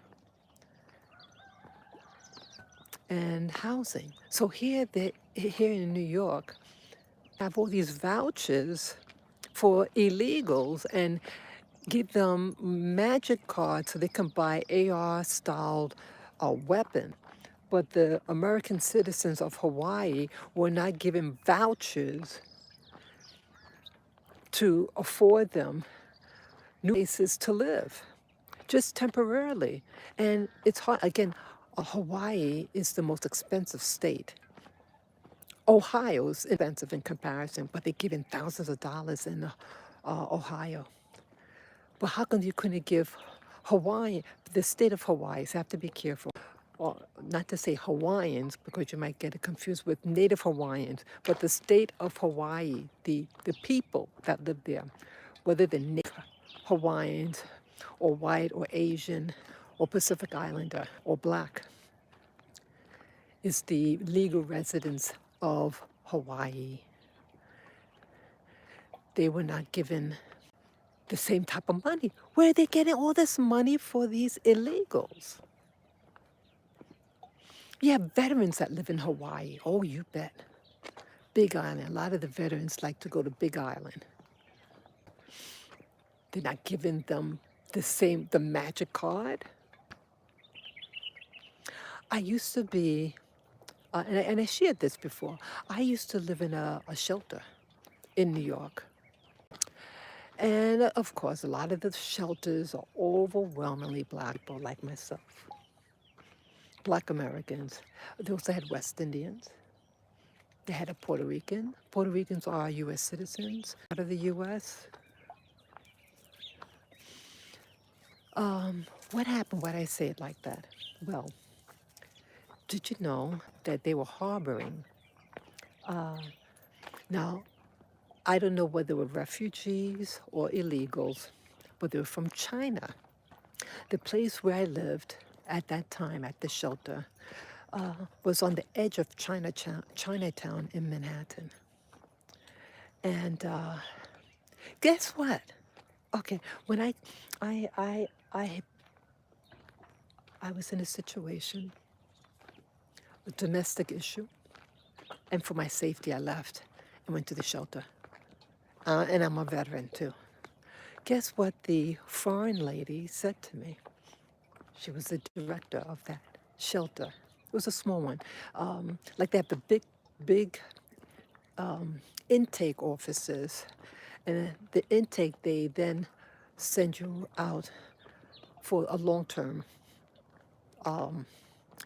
and housing. So here in New York, have all these vouchers for illegals and give them magic cards so they can buy AR-styled weapon. But the American citizens of Hawaii were not given vouchers to afford them new places to live, just temporarily. And it's hard. Again, Hawaii is the most expensive state. Ohio's expensive in comparison, but they're giving thousands of dollars in Ohio. But how come you couldn't give Hawaii, the state of Hawaii, so I have to be careful, or not to say Hawaiians, because you might get it confused with Native Hawaiians, but the state of Hawaii, the people that live there, whether they're Native Hawaiians or white or Asian or Pacific Islander or black, is the legal residents of Hawaii. They were not given the same type of money. Where are they getting all this money for these illegals? You have veterans that live in Hawaii. Oh, you bet. Big Island. A lot of the veterans like to go to Big Island. They're not giving them the magic card. I used to be, and I shared this before, I used to live in a shelter in New York. And of course, a lot of the shelters are overwhelmingly black people like myself. Black Americans. They also had West Indians. They had a Puerto Rican. Puerto Ricans are U.S. citizens out of the U.S. What happened? Why did I say it like that? Well, did you know that they were harboring? Now, I don't know whether they were refugees or illegals, but they were from China. The place where I lived at that time, at the shelter, was on the edge of Chinatown in Manhattan. And guess what? Okay, when I was in a situation, a domestic issue, and for my safety, I left and went to the shelter. And I'm a veteran too. Guess what the foreign lady said to me? She was the director of that shelter. It was a small one. Like they have the big intake offices. And the intake, they then send you out for a long-term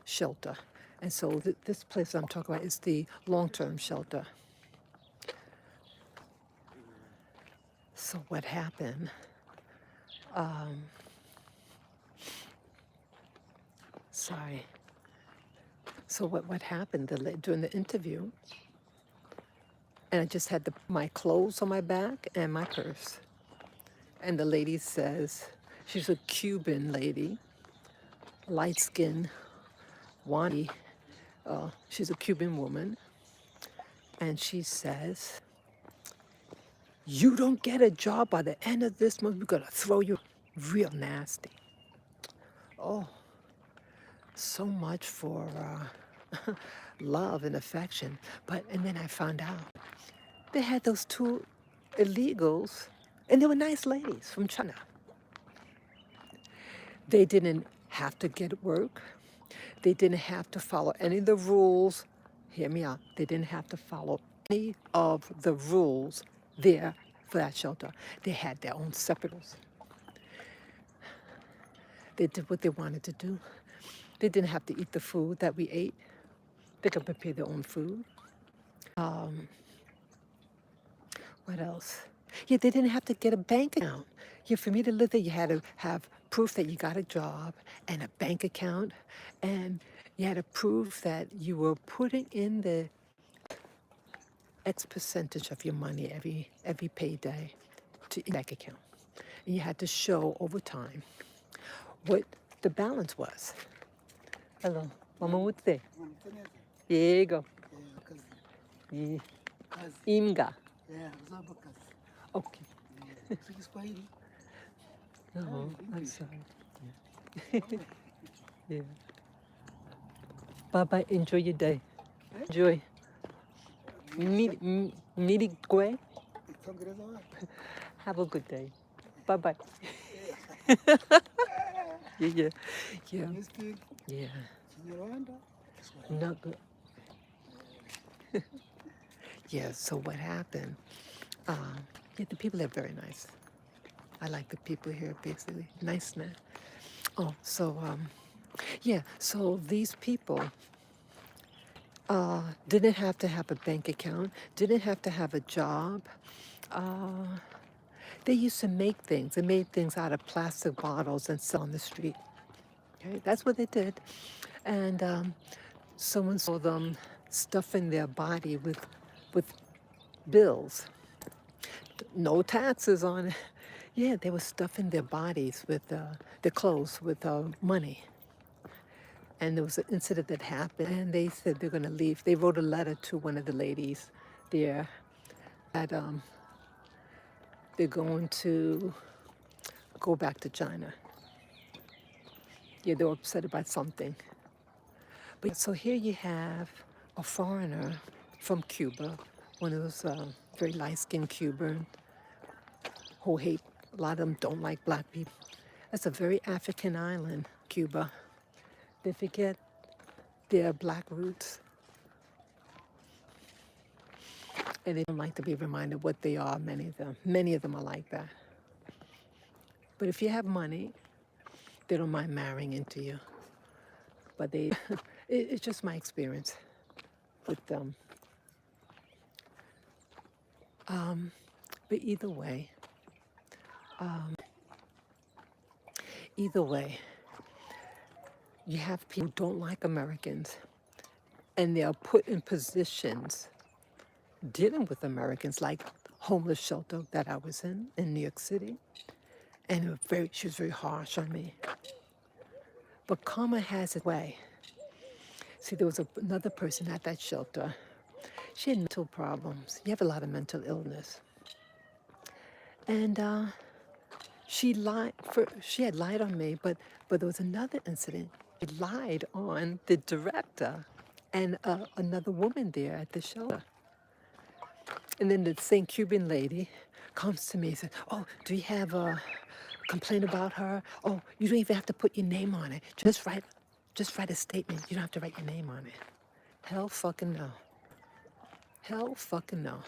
shelter. And so this place I'm talking about is the long-term shelter. So what happened? Sorry. So what happened during the interview? And I just had my clothes on my back and my purse. And the lady says, she's a Cuban lady, light skin, Wani. She's a Cuban woman. And she says, you don't get a job by the end of this month, we're gonna throw you real nasty. Oh, so much for love and affection. And then I found out they had those two illegals, and they were nice ladies from China. They didn't have to get work. They didn't have to follow any of the rules. Hear me out. They didn't have to follow any of the rules there for that shelter. They had their own separate rules. They did what they wanted to do. They didn't have to eat the food that we ate. They could prepare their own food. What else? Yeah, they didn't have to get a bank account. Yeah, for me to live there, you had to have proof that you got a job and a bank account, and you had to prove that you were putting in the X percentage of your money every payday to your bank account. And you had to show over time what the balance was. Hello, Mama Mutse. Yego. Imga. Okay. No, I'm sorry. Yeah. Yeah. Bye-bye. Enjoy your day. Enjoy. Miri Gwe. Have a good day. Bye-bye. Yeah, yeah. Yeah. You speak Yeah. Rwanda? Not good. Yeah, so what happened? Yeah, the people are very nice. I like the people here, basically. Nice, man. Oh, so, yeah, so these people didn't have to have a bank account, didn't have to have a job. They used to make things. They made things out of plastic bottles and sell on the street. Okay, that's what they did. And someone saw them stuffing their body with bills, no taxes on it. Yeah, they were stuffing their bodies with their clothes with money. And there was an incident that happened, and they said they're going to leave. They wrote a letter to one of the ladies there that they're going to go back to China. Yeah, they were upset about something. But so here you have a foreigner from Cuba, one of those very light-skinned Cubans who hate, a lot of them don't like black people. That's a very African island, Cuba. They forget their black roots, and they don't like to be reminded what they are, many of them. Many of them are like that. But if you have money, they don't mind marrying into you. But they, it's just my experience with them. But either way, you have people who don't like Americans, and they are put in positions dealing with Americans, like homeless shelter that I was in New York City. And she was very harsh on me. But karma has its way. See, there was another person at that shelter. She had mental problems. You have a lot of mental illness. And she had lied on me, but there was another incident. She lied on the director and another woman there at the shelter. And then the same Cuban lady comes to me and says, "Oh, do you have a complaint about her? Oh, you don't even have to put your name on it. Just write a statement. You don't have to write your name on it." Hell fucking no. Hell fucking no.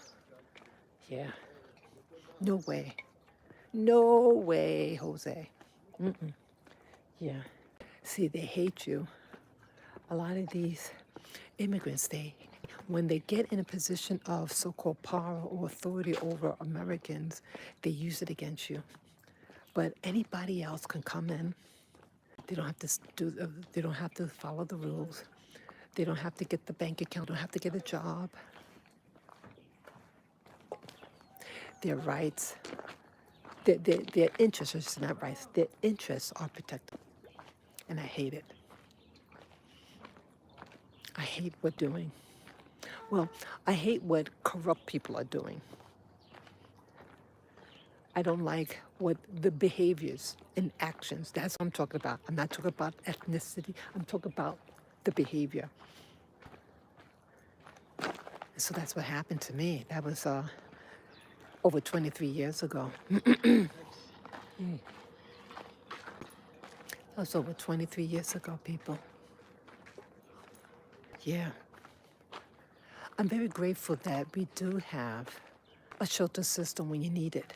Yeah. No way. No way, Jose. Yeah. See, they hate you. A lot of these immigrants, when they get in a position of so-called power or authority over Americans, they use it against you. But anybody else can come in. They don't have to they don't have to follow the rules. They don't have to get the bank account. Don't have to get a job. Their rights, their interests are just not rights. Their interests are protected, and I hate it. I hate what doing. Well, I hate what corrupt people are doing. I don't like what the behaviors and actions. That's what I'm talking about. I'm not talking about ethnicity. I'm talking about the behavior. So that's what happened to me. That was over 23 years ago. That was over 23 years ago, people. Yeah. I'm very grateful that we do have a shelter system when you need it.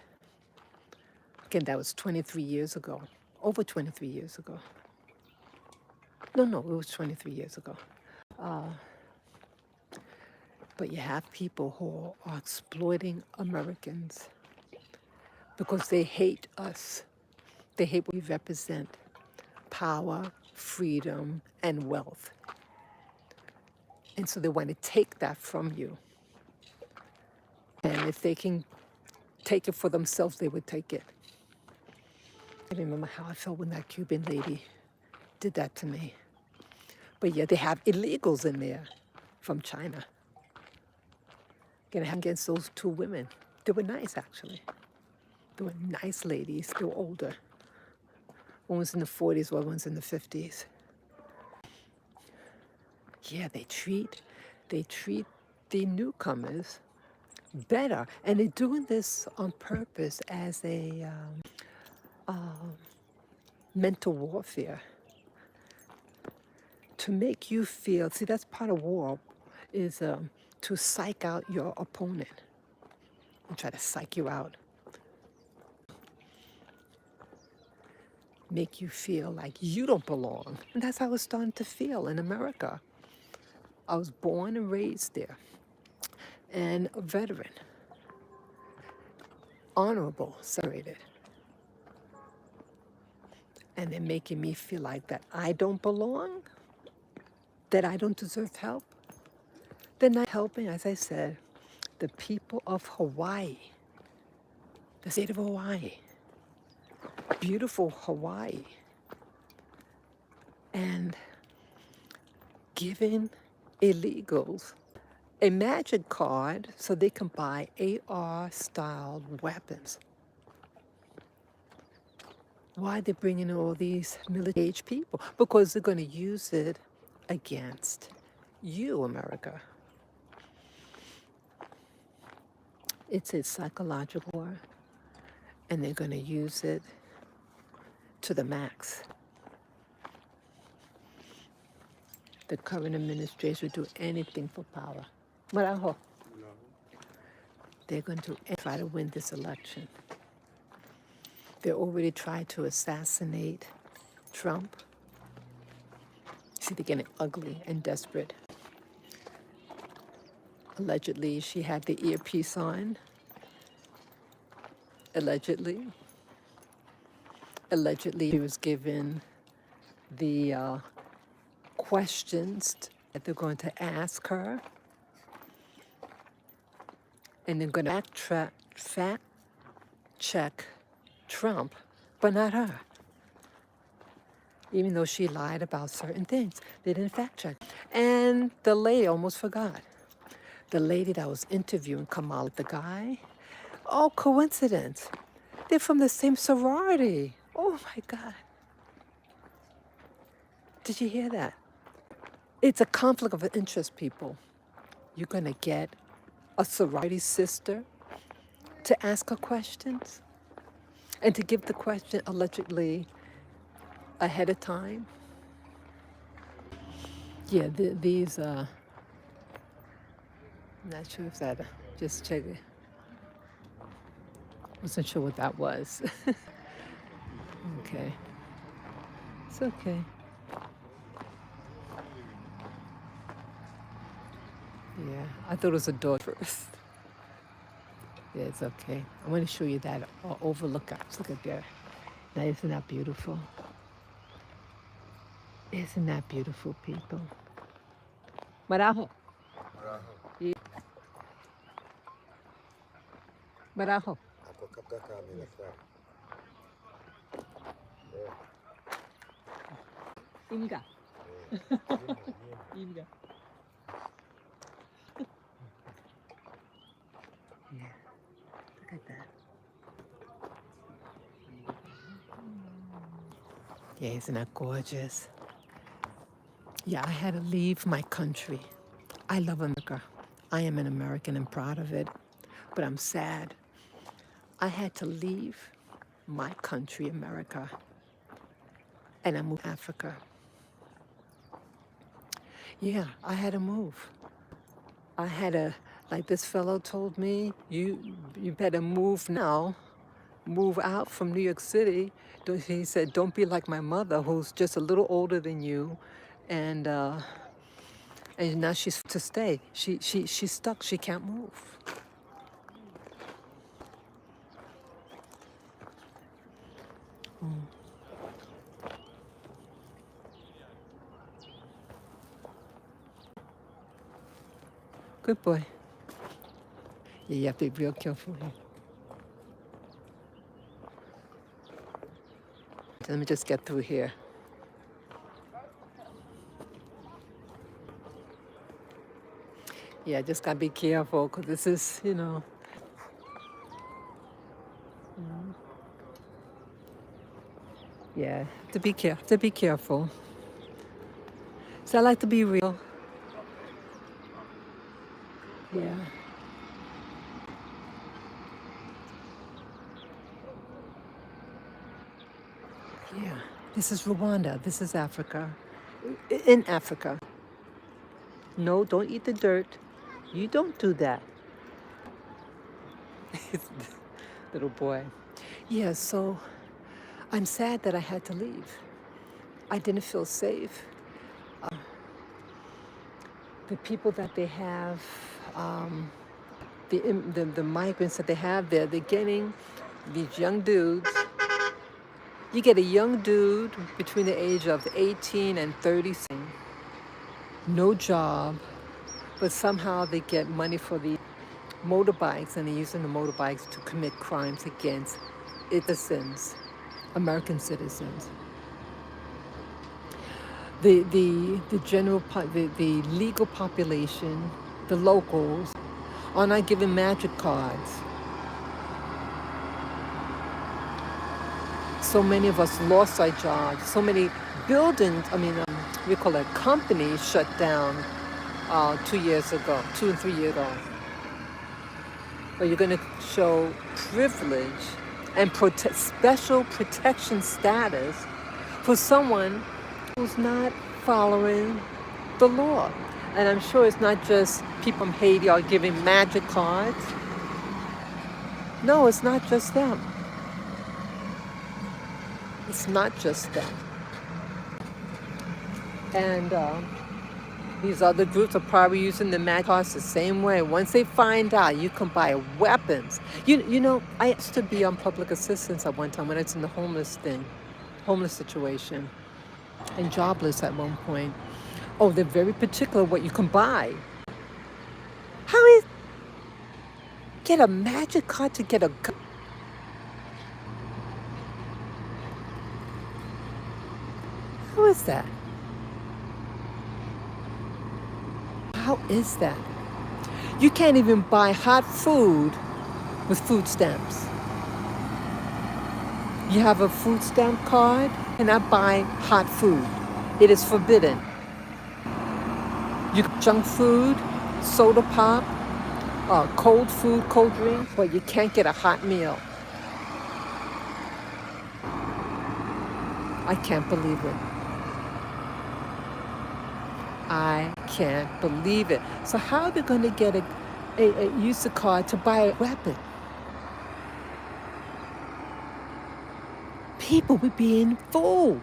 Again, that was 23 years ago. Over 23 years ago. No, it was 23 years ago. But you have people who are exploiting Americans because they hate us. They hate what we represent: power, freedom, and wealth. And so they want to take that from you. And if they can take it for themselves, they would take it. I remember how I felt when that Cuban lady did that to me. But yeah, they have illegals in there from China. Against those two women. They were nice, actually. They were nice ladies. They were older. One was in the 40s, one was in the 50s. Yeah, they treat the newcomers better, and they're doing this on purpose as a mental warfare to make you feel. See, that's part of war, is to psych out your opponent and try to psych you out, make you feel like you don't belong. And that's how I was starting to feel in America. I was born and raised there, and a veteran, honorable, separated. And they're making me feel like that I don't belong, that I don't deserve help. They're not helping, as I said, the people of Hawaii, the state of Hawaii, beautiful Hawaii, and giving illegals a magic card so they can buy AR-style weapons. Why are they bringing in all these military-age people? Because they're going to use it against you, America. It's a psychological war, and they're going to use it to the max. The current administration would do anything for power. Maraho. They're going to try to win this election. They already tried to assassinate Trump. See, they're getting ugly and desperate. Allegedly, she had the earpiece on. Allegedly. Allegedly, she was given the questions that they're going to ask her. And they're going to fact check Trump, but not her. Even though she lied about certain things, they didn't fact check. And the lady, almost forgot, the lady that was interviewing Kamal, the guy, oh, coincidence. They're from the same sorority. Oh my God. Did you hear that? It's a conflict of interest, people. You're going to get a sorority sister to ask her questions and to give the question allegedly ahead of time. Yeah, these, I'm not sure if that, just check it. Wasn't sure what that was. Okay. It's okay. Yeah, I thought it was a door first. Yeah, it's okay. I want to show you that overlook. Look at there. Now, isn't that beautiful? Isn't that beautiful, people? Maraho. Yeah. Maraho. Inga. Inga. Yeah, look at that. Yeah, isn't that gorgeous? Yeah, I had to leave my country. I love America. I am an American and proud of it, but I'm sad. I had to leave my country, America, and I moved to Africa. Yeah, I had to move. I had to, like this fellow told me, you better move now, move out from New York City. He said, don't be like my mother, who's just a little older than you, and now she's to stay. She's stuck. She can't move. Good boy. Yeah, you have to be real careful here. Let me just get through here. Yeah, just gotta be careful because this is, yeah, to be careful. So I like to be real. Yeah. Yeah. This is Rwanda. This is Africa. In Africa. No, don't eat the dirt. You don't do that. Little boy. Yeah, so I'm sad that I had to leave. I didn't feel safe. The people that they have, the migrants that they have there, they're getting these young dudes. You get a young dude between the age of 18 and 30, no job, but somehow they get money for the motorbikes, and they're using the motorbikes to commit crimes against citizens, American citizens. The general, the legal population, the locals, are not given magic cards. So many of us lost our jobs. So many buildings, we call it companies, shut down 2 years ago, 2 and 3 years ago. But you're going to show privilege and special protection status for someone who's not following the law. And I'm sure it's not just people from Haiti are giving magic cards. No, it's not just them. It's not just them. And these other groups are probably using the magic cards the same way. Once they find out you can buy weapons. You know, I used to be on public assistance at one time when I was in the homeless situation, and jobless at one point. Oh, they're very particular what you can buy. How is get a magic card to get a gun? How is that? How is that? You can't even buy hot food with food stamps. You have a food stamp card, cannot buy hot food. It is forbidden. You junk food, soda pop, cold food, cold drinks, but you can't get a hot meal. I can't believe it. I can't believe it. So how are they going to get a user card to buy a weapon? People were being fooled.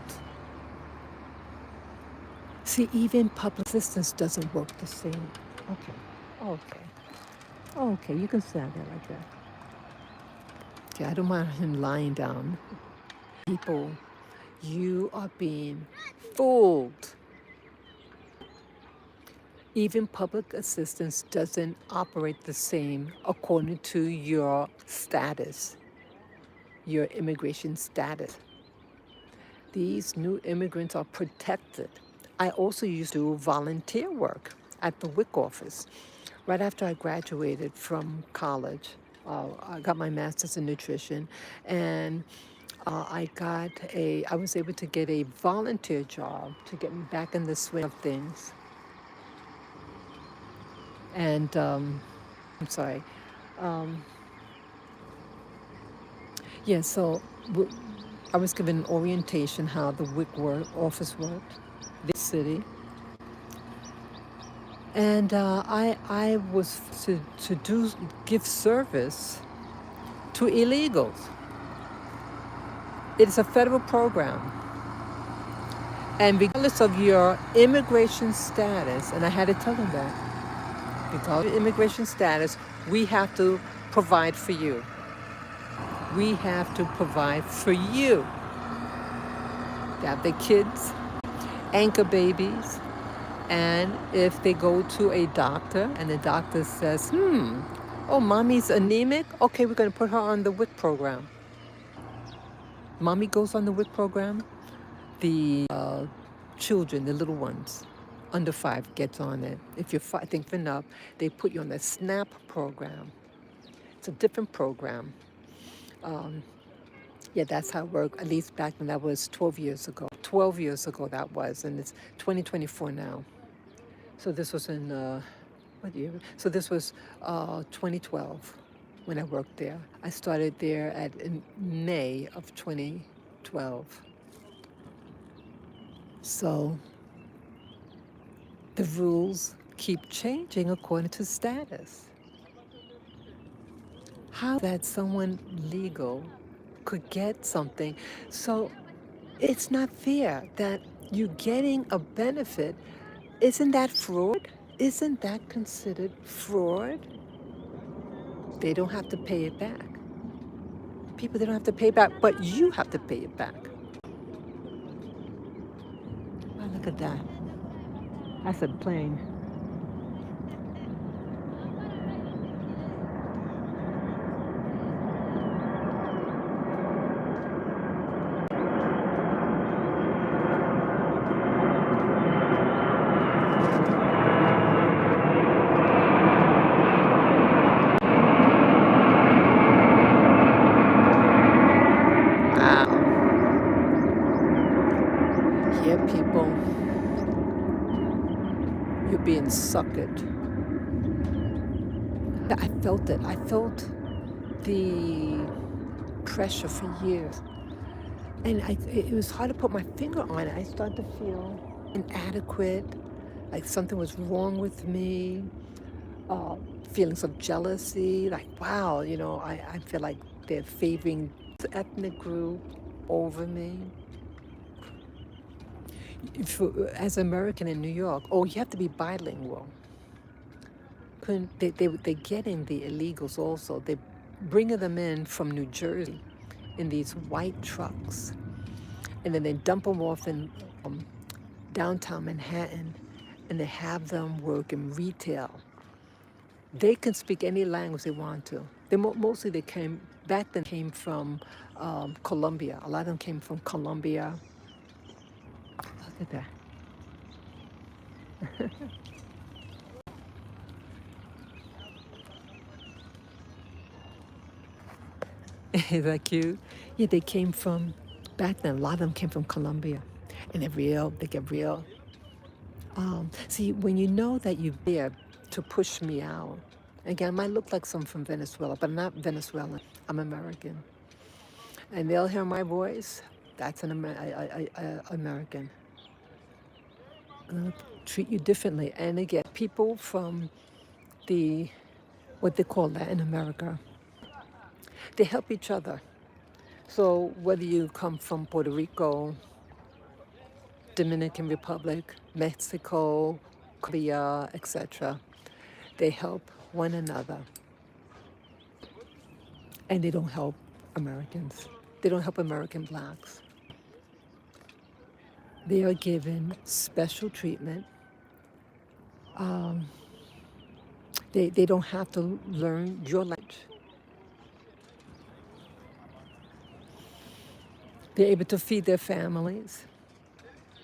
See, even public assistance doesn't work the same. Okay, you can stand there like that. Yeah, I don't mind him lying down. People, you are being fooled. Even public assistance doesn't operate the same according to your status, your immigration status. These new immigrants are protected. I also used to do volunteer work at the WIC office. Right after I graduated from college, I got my master's in nutrition, and I was able to get a volunteer job to get me back in the swing of things. And I'm sorry. Um, yeah, so I was given an orientation how the WIC office worked, the city. And I was to give service to illegals. It is a federal program. And regardless of your immigration status, and I had to tell them that, because of your immigration status, we have to provide for you. We have to provide for you. They have their kids, anchor babies, and if they go to a doctor and the doctor says, oh, mommy's anemic, okay, we're going to put her on the WIC program. Mommy goes on the WIC program, the children, the little ones, under 5 gets on it. If you're think and up, they put you on the SNAP program. It's a different program. Yeah, that's how it worked, at least back when that was 12 years ago. 12 years ago that was, and it's 2024 now. So this was in what year? So this was 2012 when I worked there. I started there in May of 2012. So the rules keep changing according to status. How that someone legal could get something. So it's not fair that you're getting a benefit. Isn't that fraud? Isn't that considered fraud? They don't have to pay it back. People, they don't have to pay it back, but you have to pay it back. Oh, look at that. That's a plane. Wow. Here, people, you're being suckered. I felt it. I felt the pressure for years. And it was hard to put my finger on it. I started to feel inadequate, like something was wrong with me, uh, feelings of jealousy, like, wow, I feel like they're favoring the ethnic group over me. As an American in New York, oh, you have to be bilingual. They're getting the illegals also. They're bringing them in from New Jersey in these white trucks. And then they dump them off in downtown Manhattan, and they have them work in retail. They can speak any language they want to. Mostly they came, back then came from Colombia. A lot of them came from Colombia. Look at that. Is that cute? Yeah, they came from, back then, a lot of them came from Colombia. And they get real. See, when you know that you're there to push me out, again, I might look like some from Venezuela, but I'm not Venezuelan. I'm American. And they'll hear my voice. That's an American. I'm gonna treat you differently. And again, people from the what they call Latin America, they help each other. So whether you come from Puerto Rico, Dominican Republic, Mexico, Korea, etc., they help one another. And they don't help Americans. They don't help American blacks. They are given special treatment. They don't have to learn your language. They're able to feed their families.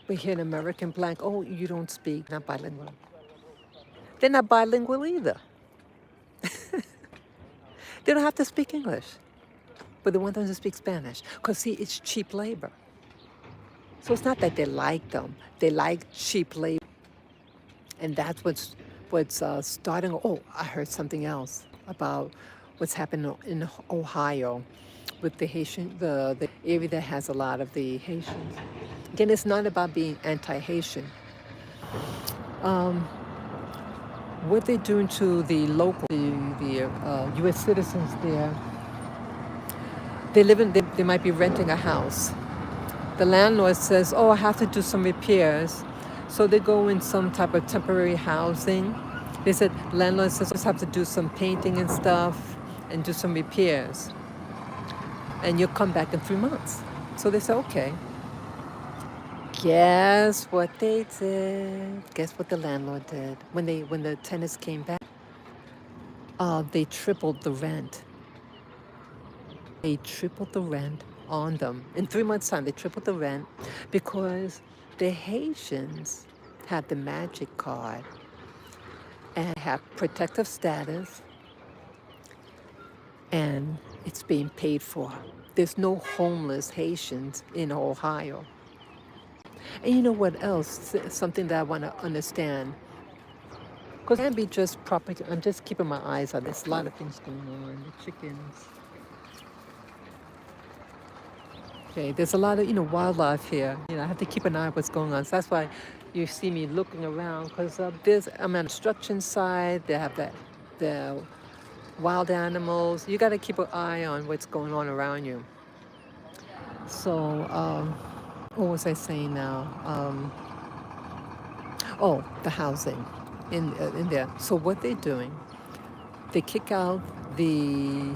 We hear an American black, oh, you don't speak, not bilingual. They're not bilingual either. They don't have to speak English, but they want them to speak Spanish. Because, see, it's cheap labor. So it's not that they like them. They like cheap labor. And that's what's starting. Oh, I heard something else about what's happening in Ohio with the Haitian, the area that has a lot of the Haitians. Again, it's not about being anti-Haitian. What they're doing to the local, the U.S. citizens there, they might be renting a house. The landlord says, oh, I have to do some repairs. So they go in some type of temporary housing. They said, landlord says, I just have to do some painting and stuff and do some repairs. And you'll come back in 3 months. So they said, okay. Guess what they did? Guess what the landlord did? When the tenants came back, they tripled the rent. They tripled the rent on them. In 3 months' time, they tripled the rent because the Haitians have the magic card and have protective status, and it's being paid for. There's no homeless Haitians in Ohio. And you know what else? Something that I want to understand. Because it can't be just proper. I'm just keeping my eyes on. There's a lot of things going on. The chickens. Okay, there's a lot of wildlife here. I have to keep an eye on what's going on. So that's why you see me looking around because I'm on the construction side. They have the wild animals. You got to keep an eye on what's going on around you. So what was I saying now? Oh, the housing in there. So what they're doing, they kick out the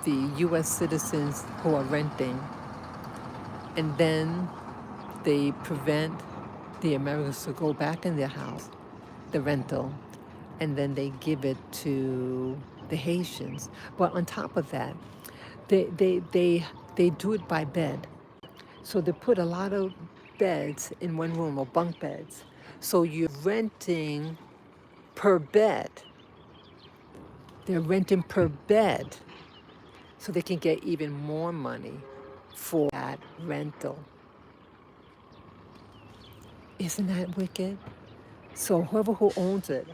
U.S. citizens who are renting, and then they prevent the Americans to go back in their house, the rental, and then they give it to the Haitians. But on top of that, they do it by bed. So they put a lot of beds in one room or bunk beds. So you're renting per bed. They're renting per bed so they can get even more money for that rental. Isn't that wicked? So whoever who owns it,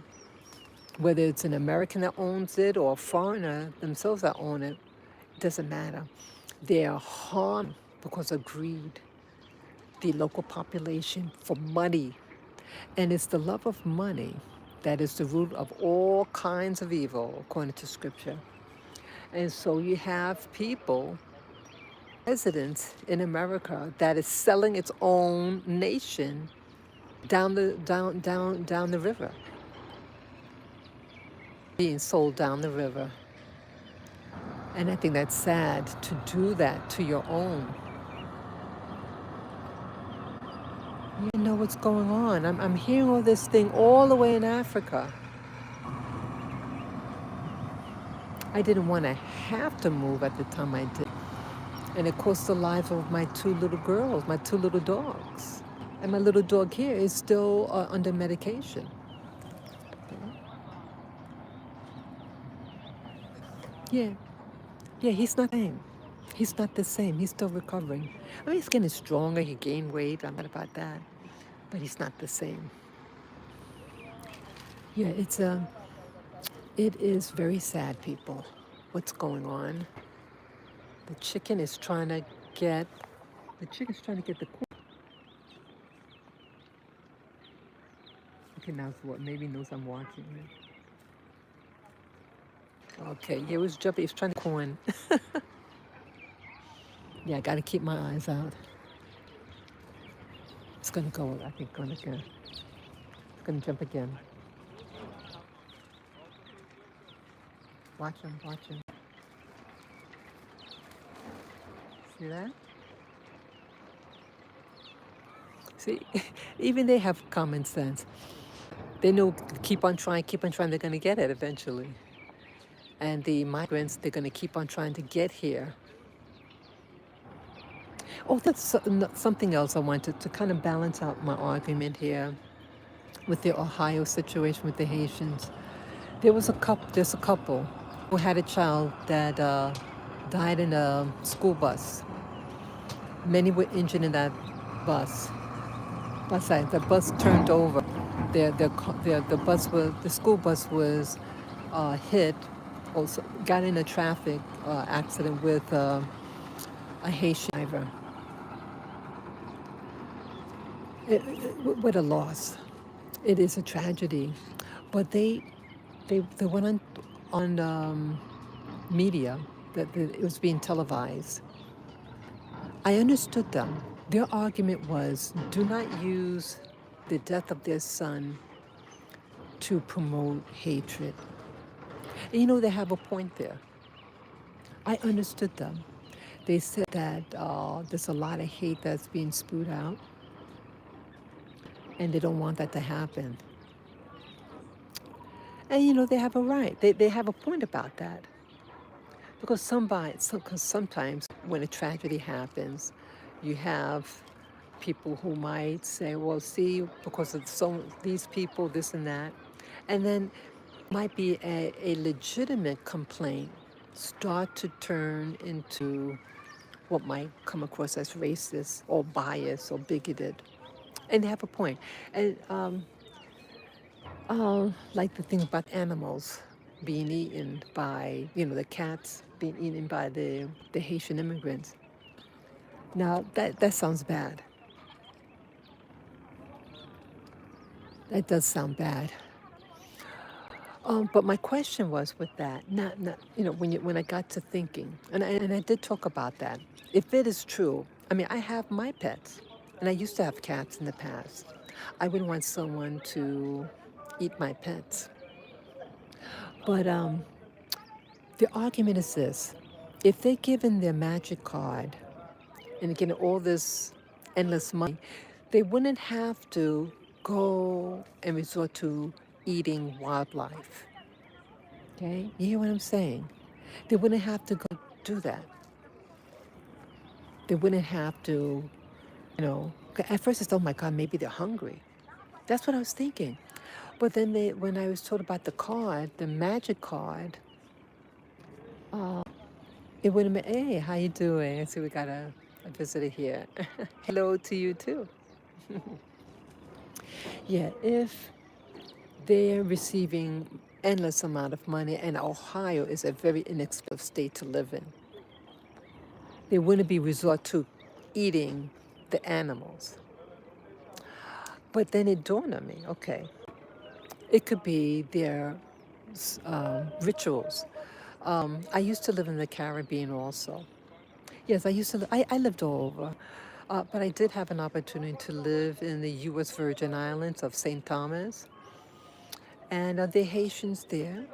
whether it's an American that owns it or a foreigner themselves that own it, it doesn't matter. They are harmed because of greed, the local population for money. And it's the love of money that is the root of all kinds of evil, according to scripture. And so you have people, residents in America, that is selling its own nation down the river, being sold down the river. And I think that's sad to do that to your own. You know what's going on. I'm hearing all this thing all the way in Africa. I didn't want to have to move at the time I did. And it cost the life of my two little girls, my two little dogs. And my little dog here is still under medication. Yeah, yeah, he's not the same. He's not the same. He's still recovering. I mean, he's getting stronger. He gained weight. I'm not about that. But he's not the same. Yeah, it is very sad, people, what's going on. The chicken is trying to get, the chicken's trying to get the corn. Okay, now it's what? Maybe he knows I'm watching it. Okay, yeah, it was jumping. He was trying to corn. Yeah, I got to keep my eyes out. It's going to go, I think, going again. It's going to jump again. Watch him, watch him. See that? See, even they have common sense. They know keep on trying, they're going to get it eventually. And the migrants, they're going to keep on trying to get here. Oh, that's something else I wanted to kind of balance out my argument here with the Ohio situation with the Haitians. There's a couple who had a child that died in a school bus. Many were injured in that bus. The bus turned over. The school bus was hit, also got in a traffic accident with a Haitian driver. What a loss! It is a tragedy, but they went on media that it was being televised. I understood them. Their argument was, do not use the death of their son to promote hatred. And they have a point there. I understood them. They said that there's a lot of hate that's being spewed out, and they don't want that to happen. And they have a right. They have a point about that. Because sometimes when a tragedy happens, you have people who might say, well, see, because of these people, this and that. And then might be a legitimate complaint start to turn into what might come across as racist or biased or bigoted. And they have a point. And Like the thing about animals being eaten by, the cats being eaten by the Haitian immigrants. Now, that sounds bad. That does sound bad. But my question was with that, not when I got to thinking, and I did talk about that. If it is true, I mean, I have my pets, and I used to have cats in the past. I wouldn't want someone to eat my pets. But the argument is this: if they're given their magic card and getting all this endless money, they wouldn't have to go and resort to eating wildlife. Okay, you hear what I'm saying? They wouldn't have to go do that. They wouldn't have to, 'Cause at first it's, oh my God, maybe they're hungry. That's what I was thinking. But then when I was told about the card, the magic card, it would have been, hey, how you doing? I see we got a visitor here. Hello to you too. Yeah, if they're receiving endless amount of money, and Ohio is a very inexpensive state to live in, they wouldn't be resort to eating the animals. But then it dawned on me, okay, it could be their rituals. I used to live in the Caribbean also. Yes, I used to. I lived all over, but I did have an opportunity to live in the U.S. Virgin Islands of St. Thomas, and the Haitians there.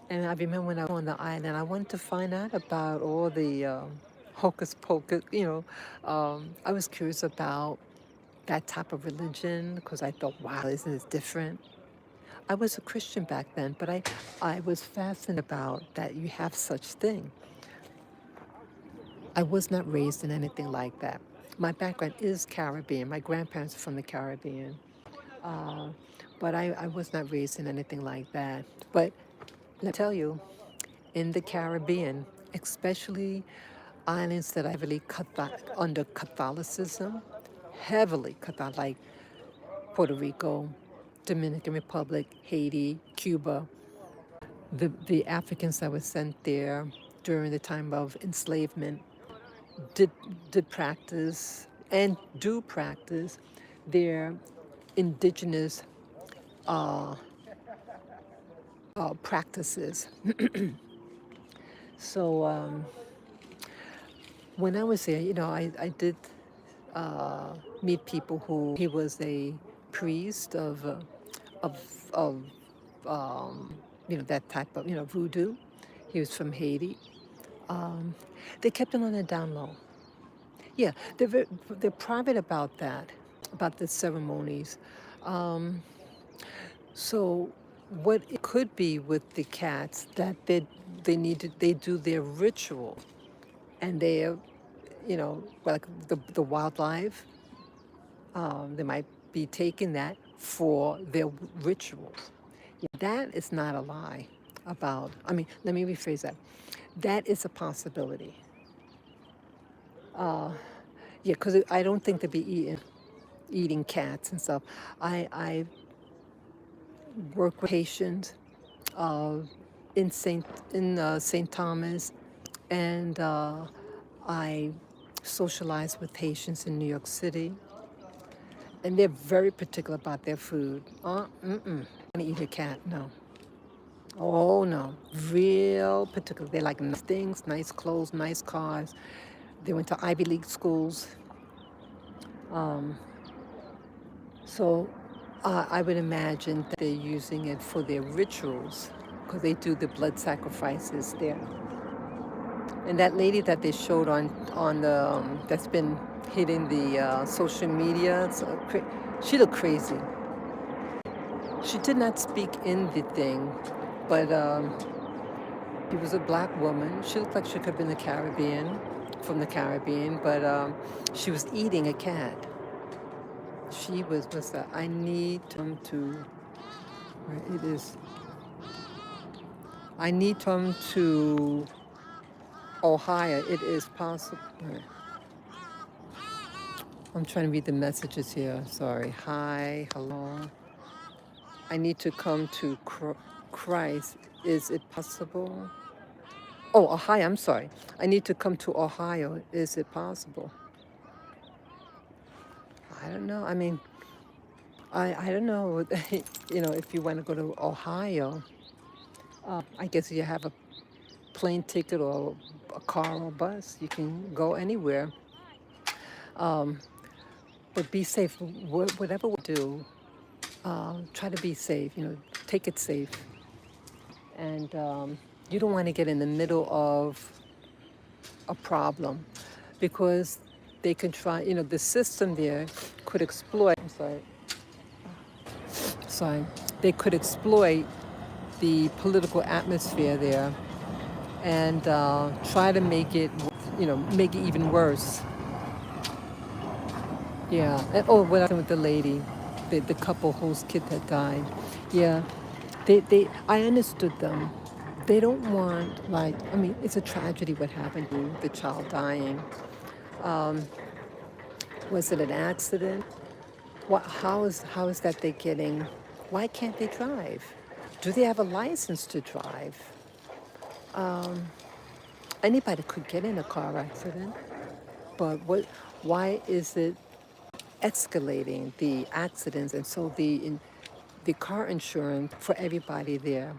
And I remember when I was on the island, I wanted to find out about all the hocus pocus. I was curious about that type of religion because I thought, wow, isn't this different? I was a Christian back then, but I was fascinated about that you have such thing. I was not raised in anything like that. My background is Caribbean. My grandparents are from the Caribbean. Uh, but I was not raised in anything like that. But let me tell you, in the Caribbean, especially islands that are heavily under Catholicism, heavily Catholic, like Puerto Rico, Dominican Republic, Haiti, Cuba, the Africans that were sent there during the time of enslavement did, did practice and do practice their indigenous practices. So when I was there, I did meet people who he was a priest of of that type of voodoo. He was from Haiti. They kept it on the down low. Yeah, they're private about that, about the ceremonies. Um, so what it could be with the cats that they do their ritual, and they're like the wildlife, they might be taking that for their rituals. Yeah, that is not a lie about. I mean, let me rephrase that. That is a possibility. Yeah, because I don't think they'd be eating cats and stuff. I work with patients uh, in St. Thomas, and I socialize with Haitians in New York City, and they're very particular about their food. Mm-mm. I don't eat a cat, no. Oh no, real particular. They like nice things, nice clothes, nice cars. They went to Ivy League schools. So I would imagine that they're using it for their rituals because they do the blood sacrifices there. And that lady that they showed on the that's been hitting the social media, she looked crazy. She did not speak in the thing, but she was a black woman. She looked like she could have been from the Caribbean, but she was eating a cat. She was that I need them to. Where it is. I need them to Ohio. It is possible. I'm trying to read the messages here. Sorry. Hi, hello. I need to come to Christ. Is it possible? Oh, Ohio, I'm sorry. I need to come to Ohio. Is it possible? I don't know. I mean, I don't know. If you want to go to Ohio, I guess you have a plane ticket or a car or bus. You can go anywhere. But be safe. Whatever we do, try to be safe. Take it safe. And you don't want to get in the middle of a problem because they can try, the system there could exploit, I'm sorry, they could exploit the political atmosphere there and try to make it even worse. Yeah. Oh, what happened with the lady, the couple whose kid had died? Yeah. I understood them. They don't want, like, I mean, it's a tragedy what happened to the child dying. Was it an accident? How is that they getting? Why can't they drive? Do they have a license to drive? Anybody could get in a car accident, but why is it escalating the accidents? And so the car insurance for everybody there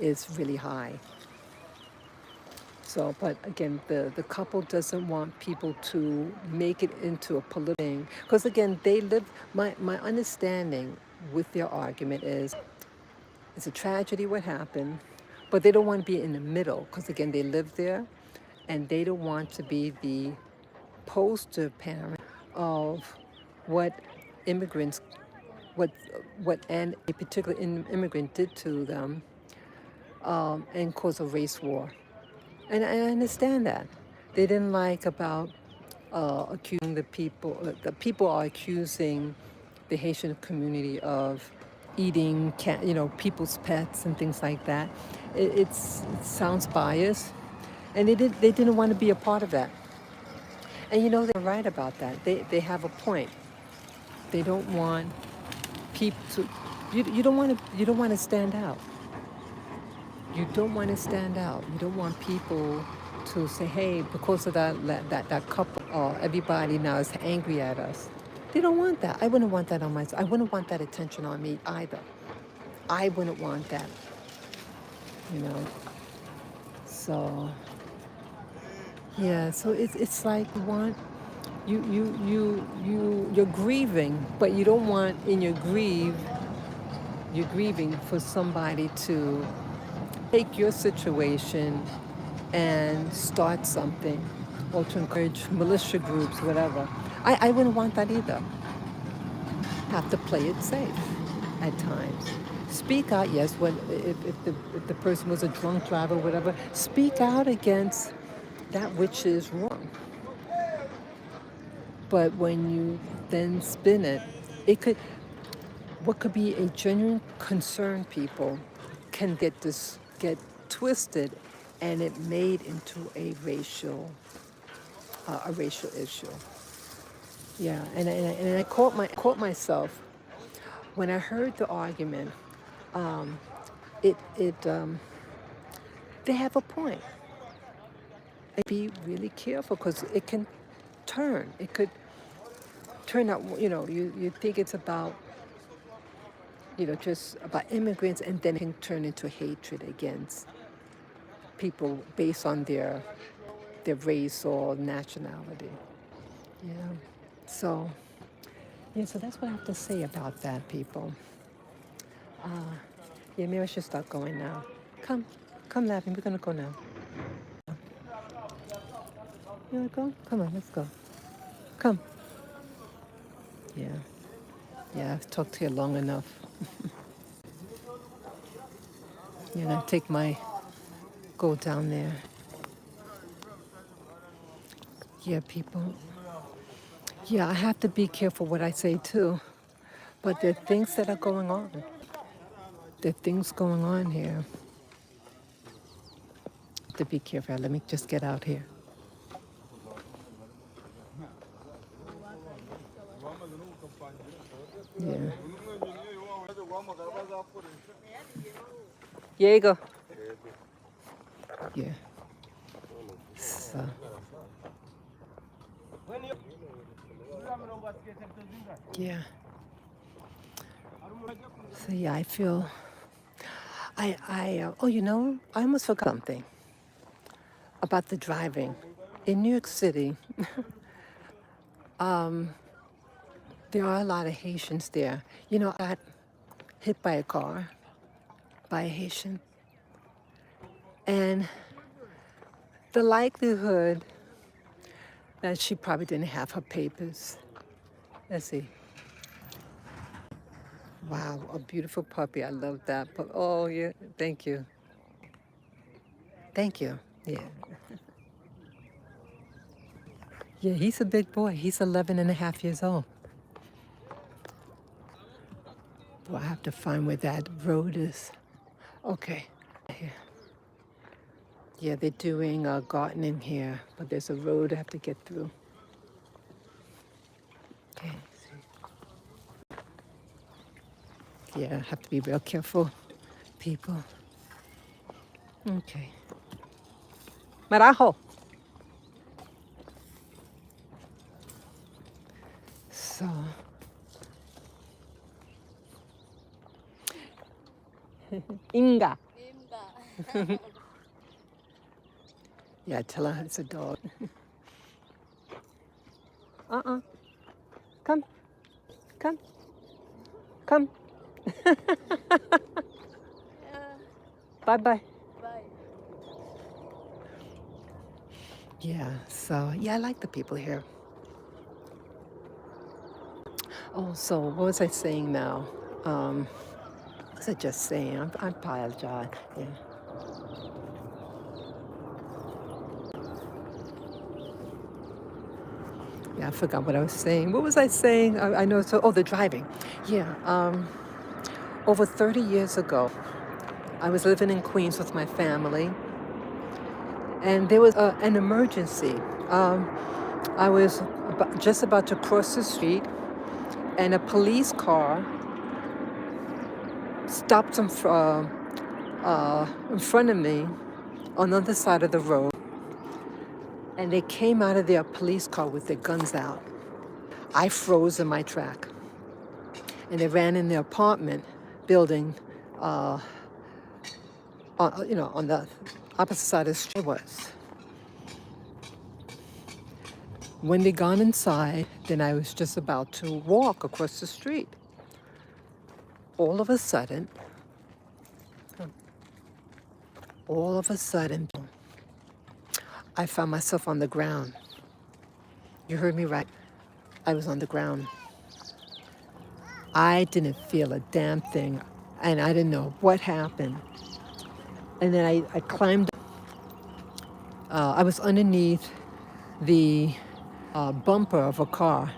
is really high. So, but again, the couple doesn't want people to make it into a political thing. Because again, my understanding with their argument is it's a tragedy what happened, but they don't want to be in the middle. Because again, they live there and they don't want to be the poster parent of what immigrants, what, what a particular immigrant did to them and cause a race war. And I understand that. They didn't like about accusing the people are accusing the Haitian community of eating, people's pets and things like that. It sounds biased, and they didn't want to be a part of that. And they're right about that. They have a point. They don't want people to. You don't want to stand out. You don't want to stand out. You don't want people to say, "Hey, because of that couple, everybody now is angry at us." They don't want that. I wouldn't want that on myself. I wouldn't want that attention on me either. I wouldn't want that, you know. So yeah. So it's like you're grieving, but you don't want in your you're grieving for somebody to take your situation and start something or to encourage militia groups, whatever. I wouldn't want that either. Have to play it safe at times. Speak out, yes, if the person was a drunk driver, whatever, speak out against that which is wrong. But when you then spin it, what could be a genuine concern, people, can get twisted and it made into a racial issue. Yeah, and I caught myself when I heard the argument. It they have a point. And be really careful because it can turn. It could turn out. You think it's about just about immigrants, and then it can turn into hatred against people based on their race or nationality. Yeah. So so that's what I have to say about that, people. Yeah, maybe I should start going now. Come, laughing. We're gonna go now. You wanna go? Come on, let's go. Come. Yeah. Yeah, I've talked to you long enough. Take my go down there. Yeah, people. Yeah, I have to be careful what I say too. But there are things that are going on. There are things going on here. To be careful. Let me just get out here. Yeah. Yeah, you go. Yeah. So. Yeah. So yeah, I feel. Oh, I almost forgot something about the driving. In New York City, there are a lot of Haitians there. I got hit by a car by a Haitian, and the likelihood that she probably didn't have her papers. Let's see. Wow, a beautiful puppy. I love that. Oh, yeah. Thank you. Thank you. Yeah. Yeah, he's a big boy. He's 11 and a half years old. Well, I have to find where that road is. Okay. Here. Yeah, they're doing gardening here, but there's a road I have to get through. Okay. Yeah, I have to be real careful, people. Okay. Marajo. So, Inga. Yeah, tell her it's a dog. Uh-uh. Come, come, come. Bye-bye. Yeah, so, yeah, I like the people here. Oh, so what was I saying now? What was I just saying? I apologize. Yeah. Yeah, I forgot what I was saying. What was I saying? I know, so, the driving. Yeah, over 30 years ago, I was living in Queens with my family, and there was an emergency. I was just about to cross the street, and a police car stopped in front of me on the other side of the road, and they came out of their police car with their guns out. I froze in my track, and they ran in the apartment building, on the opposite side of the street was. When they got inside, then I was just about to walk across the street. All of a sudden, I found myself on the ground. You heard me right. I was on the ground. I didn't feel a damn thing, and I didn't know what happened. And then I climbed. I was underneath the bumper of a car,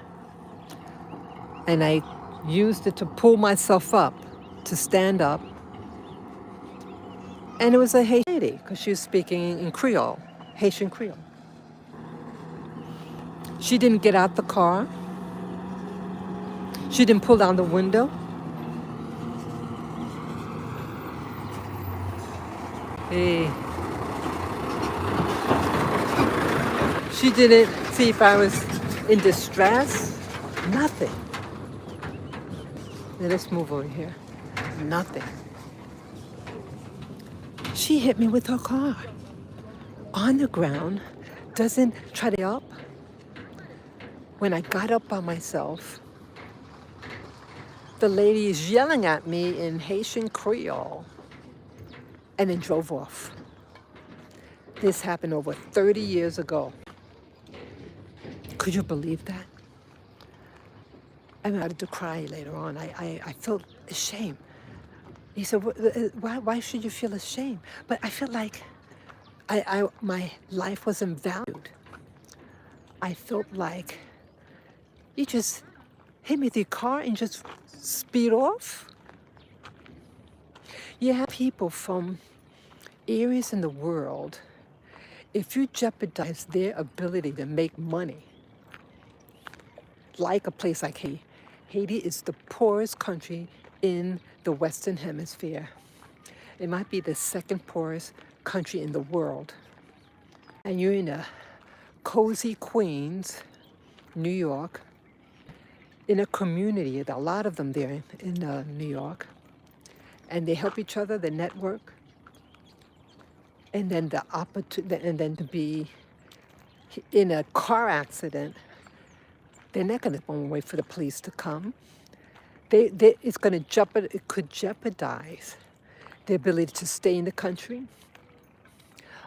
and I used it to pull myself up, to stand up. And it was a Haitian lady, because she was speaking in Creole, Haitian Creole. She didn't get out the car. She didn't pull down the window. Hey. She didn't see if I was in distress. Nothing. Now let's move over here. Nothing. She hit me with her car. On the ground, doesn't try to get up. When I got up by myself, the lady is yelling at me in Haitian Creole and then drove off. This happened over 30 years ago. Could you believe that? I started to cry later on. I felt ashamed. He said, why should you feel ashamed? But I felt like my life wasn't valued. I felt like you just hit me with your car and just speed off. You have people from areas in the world, if you jeopardize their ability to make money, like a place like Haiti. Haiti is the poorest country in the Western Hemisphere. It might be the second poorest country in the world. And you're in a cozy Queens, New York, in a community, a lot of them there in New York, and they help each other, they network, and then and then to be in a car accident, they're not going to wait for the police to come. It could jeopardize their ability to stay in the country,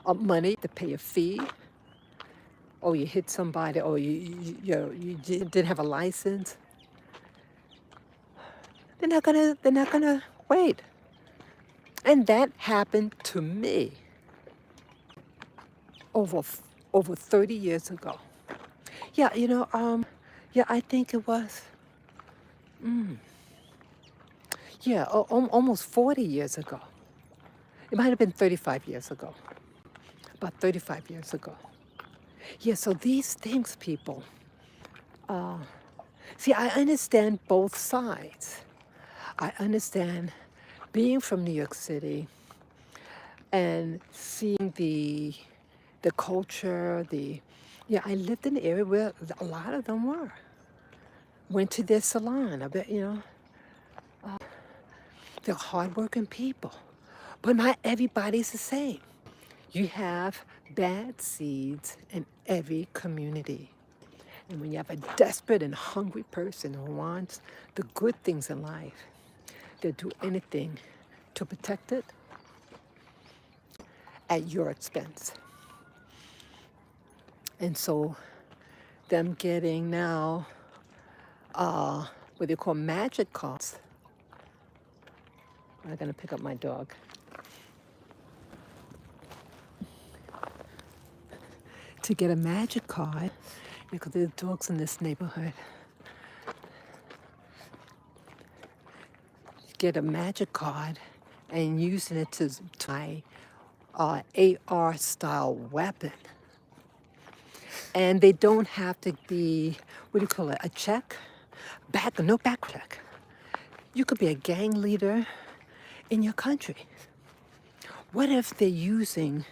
money to pay a fee, or you hit somebody, or you didn't have a license. They're not gonna wait. And that happened to me over over 30 years ago. Yeah, yeah, I think it was, yeah, almost 40 years ago. It might have been 35 years ago, about 35 years ago. Yeah, so these things, people, see, I understand both sides. I understand being from New York City and seeing the culture, yeah, I lived in an area where a lot of them went to their salon. I bet, they're hardworking people. But not everybody's the same. You have bad seeds in every community. And when you have a desperate and hungry person who wants the good things in life, they'll do anything to protect it at your expense. And so them getting now what they call magic cards. I'm gonna pick up my dog. To get a magic card, because there are dogs in this neighborhood. Get a magic card and using it to buy AR style weapon. And they don't have to be, what do you call it, a check? No back check. You could be a gang leader in your country. What if they're using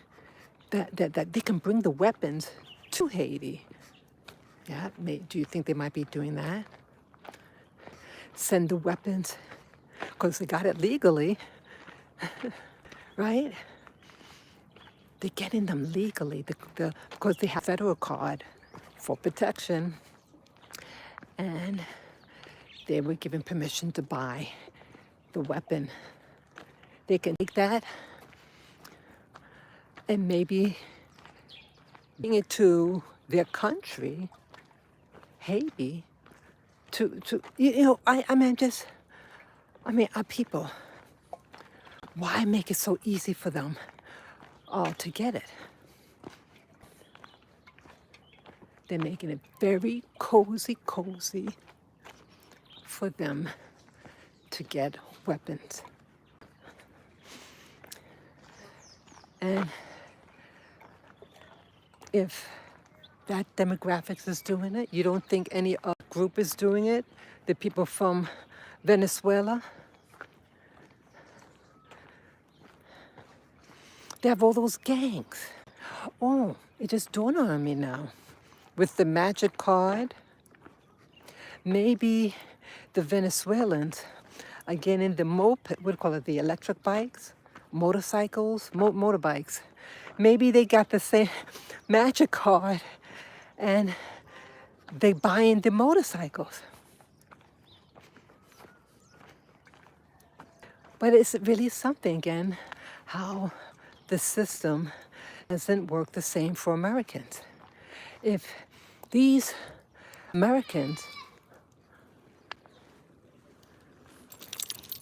that they can bring the weapons to Haiti? Yeah, do you think they might be doing that? Send the weapons, because they got it legally, right? They're getting them legally because they have a federal card for protection, and they were given permission to buy the weapon. They can take that and maybe bring it to their country, Haiti, our people, why make it so easy for them to get it? They're making it very cozy for them to get weapons. And if that demographics is doing it, you don't think any other group is doing it? The people from Venezuela? They have all those gangs. Oh, it just dawned on me now. With the magic card, maybe the Venezuelans are getting the what do you call it, the electric bikes, motorcycles, motorbikes. Maybe they got the same magic card and they buying the motorcycles. But it's really something, again, how the system doesn't work the same for Americans. If these Americans,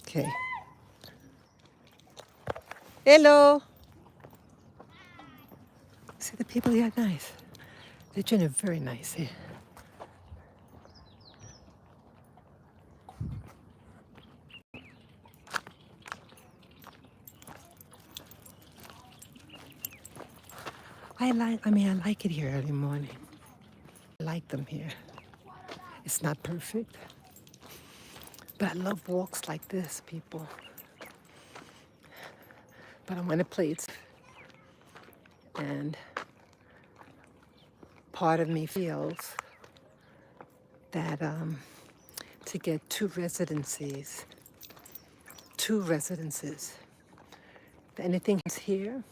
okay, hello. See, the people here are nice. They're doing it very nice here. I like it here early morning. I like them here. It's not perfect, But I love walks like this, people. But I want to play it. And part of me feels that to get two residencies, if anything is here,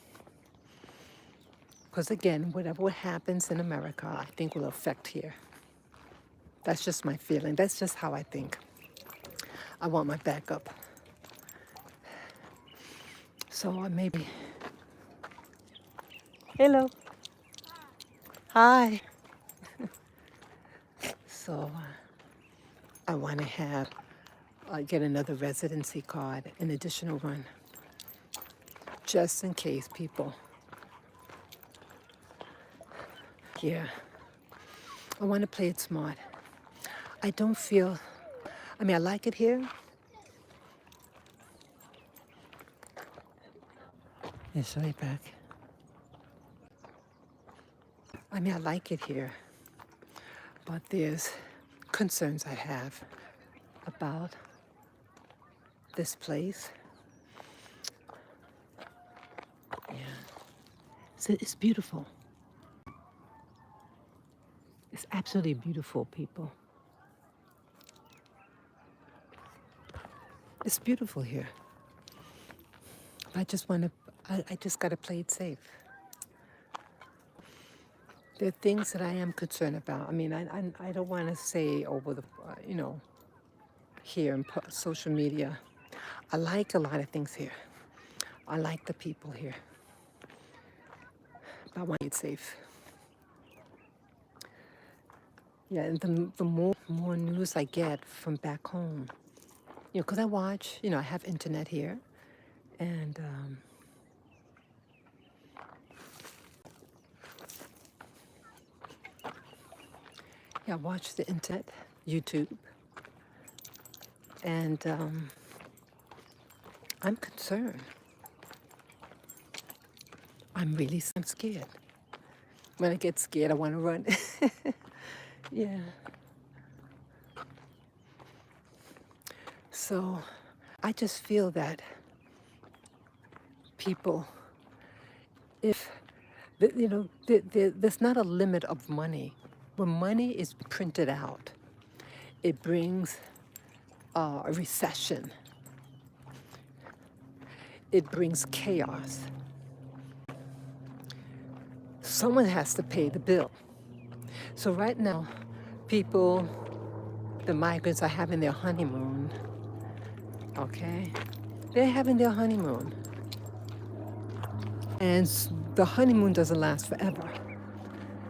because again, whatever happens in America, I think will affect here. That's just my feeling. That's just how I think. I want my backup. So maybe. Hello. Hi. So I want to have get another residency card, an additional one, just in case people. Yeah. I want to play it smart. I don't feel. I mean, I like it here. It's right back. I mean, I like it here, but there's concerns I have about this place. Yeah. So it's beautiful. It's absolutely beautiful, people. It's beautiful here. I just want to, I just got to play it safe. There are things that I am concerned about. I mean, I don't want to say over the, here in social media. I like a lot of things here. I like the people here. But I want it safe. Yeah, and the more news I get from back home, because I watch, I have internet here, and yeah, I watch the internet, YouTube, and I'm concerned. I'm scared. When I get scared, I want to run. Yeah. So I just feel that people, if, there's not a limit of money. When money is printed out, it brings a recession. It brings chaos. Someone has to pay the bill. So right now, people, the migrants are having their honeymoon, okay? They're having their honeymoon. And the honeymoon doesn't last forever.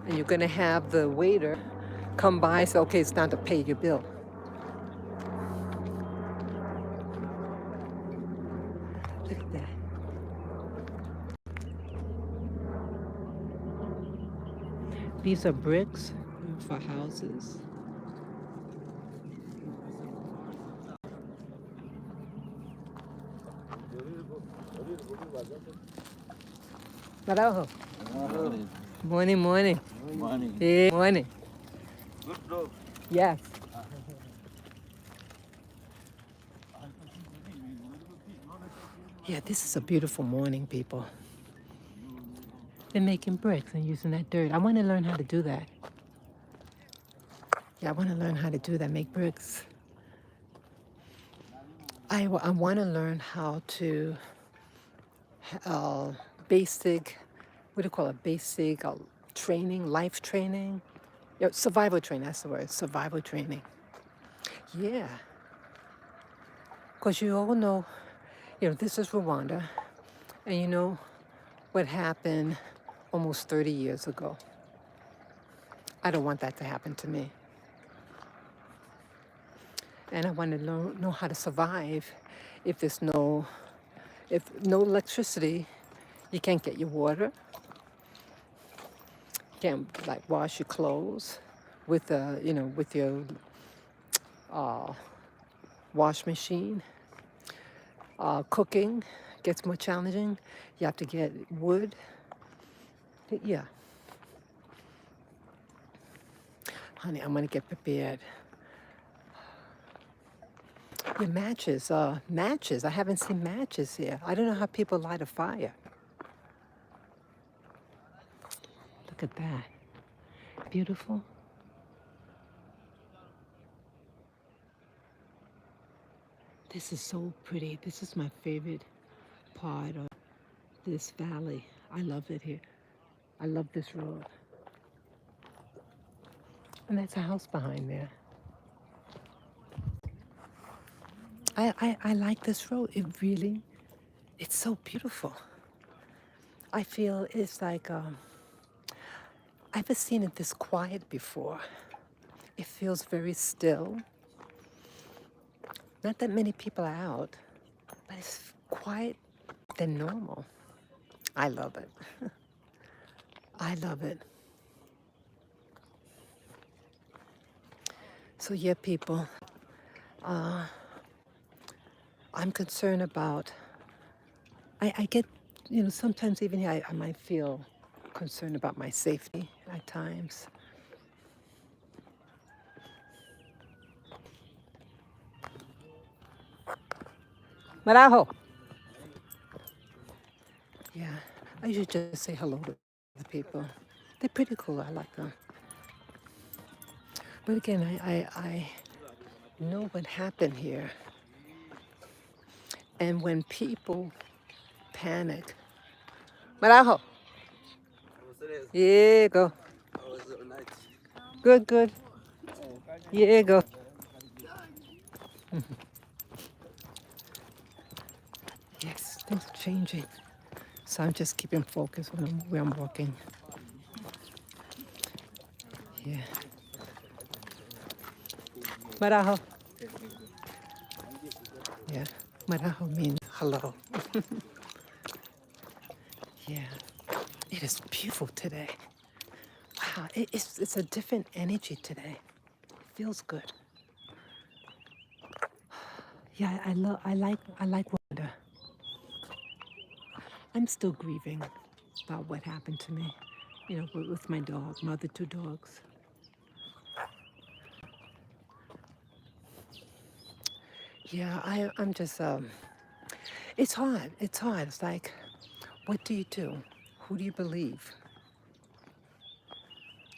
And you're gonna have the waiter come by and say, okay, it's time to pay your bill. Look at that. These are bricks for houses. Barajo. Morning, morning. Morning. Hey, morning. Good bro. Yes. Yeah, this is a beautiful morning, people. They're making bricks and using that dirt. I want to learn how to do that. Yeah, I want to learn how to do that, make bricks. I want to learn how to basic, what do you call it? Basic training, life training. Yeah, survival training, that's the word, survival training. Yeah. Because you all know, this is Rwanda, and you know what happened almost 30 years ago. I don't want that to happen to me. And I want to know how to survive if there's no electricity. You can't get your water. You can't like wash your clothes with with your wash machine. Cooking gets more challenging. You have to get wood. Yeah. Honey, I'm gonna get prepared. Yeah, matches. Matches. I haven't seen matches here. I don't know how people light a fire. Look at that. Beautiful. This is so pretty. This is my favorite part of this valley. I love it here. I love this road. And that's a house behind there. I like this road. It's so beautiful. I feel it's like, I've never seen it this quiet before. It feels very still. Not that many people are out, but it's quiet than normal. I love it. I love it. So yeah, people, I'm concerned about, I get, sometimes even here I might feel concerned about my safety at times. Marajo. Yeah, I usually just say hello to the people. They're pretty cool. I like them. But again, I know what happened here. And when people panic, Marajo. Yeah, go. Good, good. Yeah, go. Yes, things are changing. So I'm just keeping focused where I'm walking. Yeah. Marajo. Yeah. Marajo means hello. Yeah. It is beautiful today. Wow. It's a different energy today. It feels good. Yeah, I like Rwanda. I'm still grieving about what happened to me, with my dog, my other two dogs. Yeah, I'm just, it's hard. It's hard. It's like, what do you do? Who do you believe?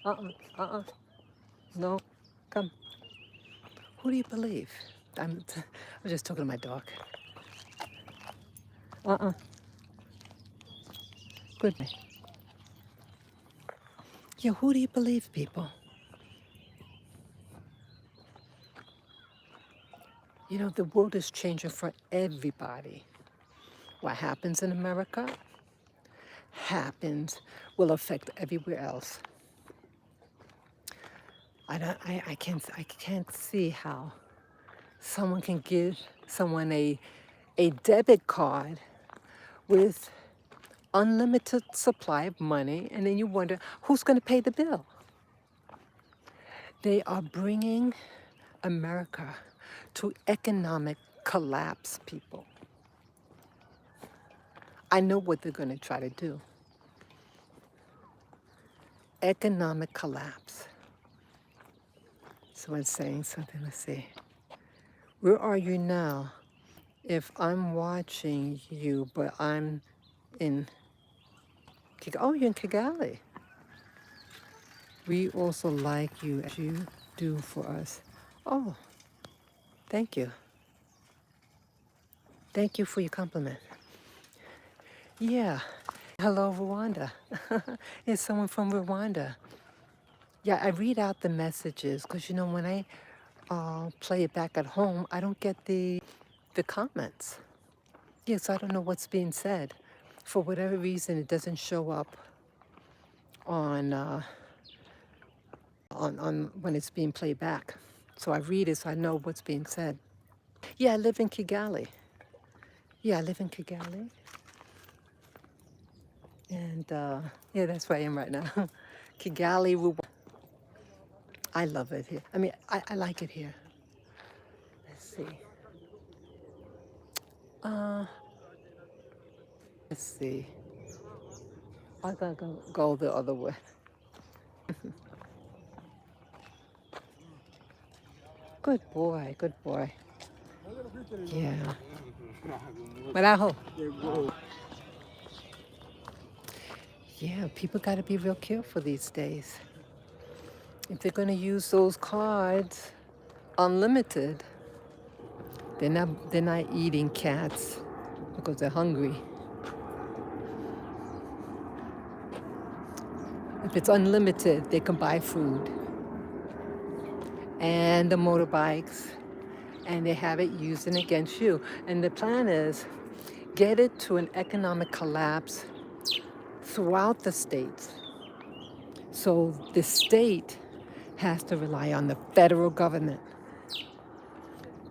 Uh-uh, uh-uh, no, come. Who do you believe? I was just talking to my dog. Uh-uh, good. Yeah, who do you believe, people? The world is changing for everybody. What happens in America will affect everywhere else. I can't see how someone can give someone a debit card with unlimited supply of money, and then you wonder who's going to pay the bill. They are bringing America to economic collapse, people. I know what they're going to try to do. Economic collapse. Someone's saying something. Let's see. Where are you now? If I'm watching you, but I'm in oh, you're in Kigali. We also like you as you do for us. Oh, thank you. Thank you for your compliment. Yeah. Hello, Rwanda. It's someone from Rwanda. Yeah, I read out the messages because, when I play it back at home, I don't get the comments. Yes, I don't know what's being said. For whatever reason, it doesn't show up on on when it's being played back. So I read it so I know what's being said. Yeah, I live in Kigali. Yeah, I live in Kigali. And yeah, that's where I am right now. Kigali, Rwanda. I love it here. I mean, I like it here. Let's see. Uh, let's see. I gotta go the other way. Good boy, good boy. Yeah. Marajo. Yeah, people got to be real careful these days. If they're going to use those cards unlimited, they're not eating cats because they're hungry. If it's unlimited, they can buy food and the motorbikes, and they have it using against you. And the plan is get it to an economic collapse throughout the states. So the state has to rely on the federal government.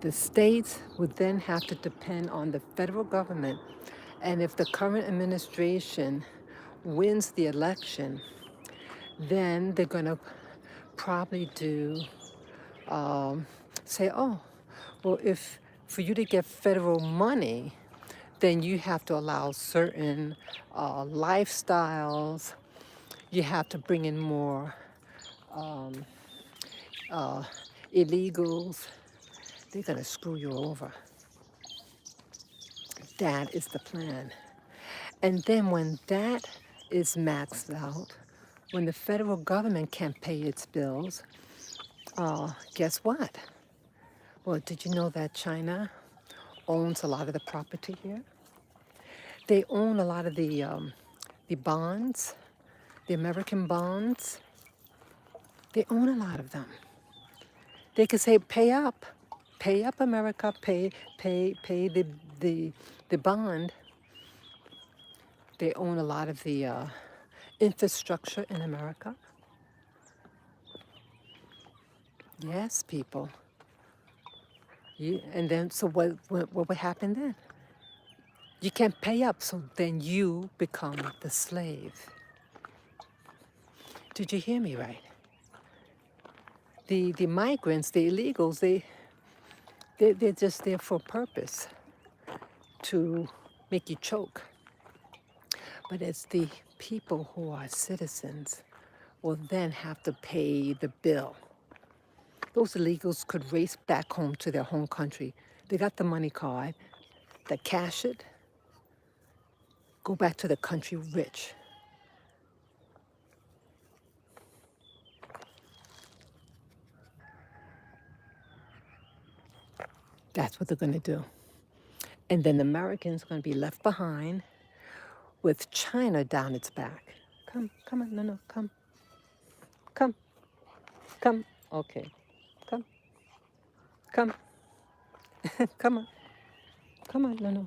The states would then have to depend on the federal government. And if the current administration wins the election, then they're going to probably do say, oh, well, if for you to get federal money, then you have to allow certain lifestyles. You have to bring in more illegals. They're going to screw you over. That is the plan. And then when that is maxed out, when the federal government can't pay its bills, guess what? Well, did you know that China owns a lot of the property here? They own a lot of the bonds, the American bonds. They own a lot of them. They could say, pay up, America, pay the bond. They own a lot of the infrastructure in America. Yes, people. And then, so what would happen then? You can't pay up, so then you become the slave. Did you hear me right? The migrants, the illegals, they're just there for a purpose, to make you choke. But it's the people who are citizens will then have to pay the bill. Those illegals could race back home to their home country. They got the money card, they cash it, go back to the country rich. That's what they're going to do. And then the Americans are going to be left behind with China down its back. Come on, no, come, come. Okay, come, come, come on, no.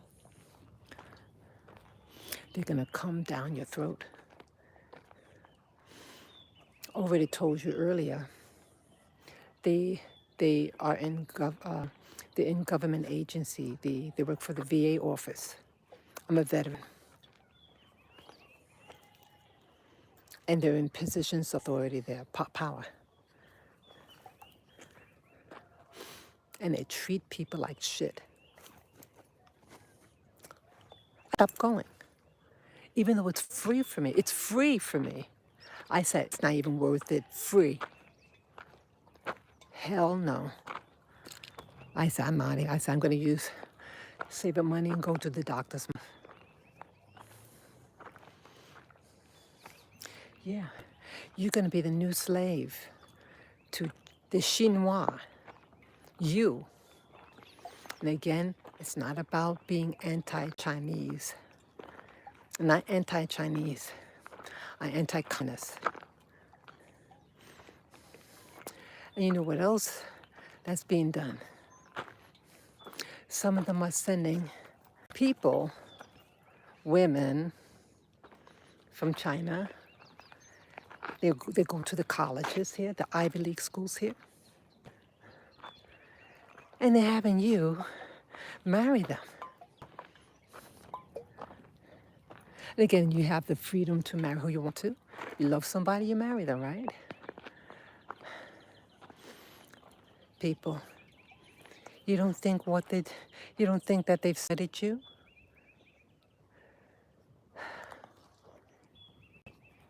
They're going to come down your throat. Already told you earlier, they are they're in government agency. They work for the VA office. I'm a veteran. And they're in positions of authority there, power. And they treat people like shit. Stop going. Even though it's free for me. It's free for me. I said, it's not even worth it. Free. Hell no. I said, I'm out of here. I said, I'm going to save up money and go to the doctor's. Yeah. You're going to be the new slave to the Chinois. You. And again, it's not about being anti-Chinese. I'm not anti-Chinese. I'm anti-communist. And you know what else that's being done? Some of them are sending people, women from China. They go to the colleges here, the Ivy League schools here. And they're having you marry them. And again, you have the freedom to marry who you want to. You love somebody, you marry them, right? People, you don't think that they've studied you?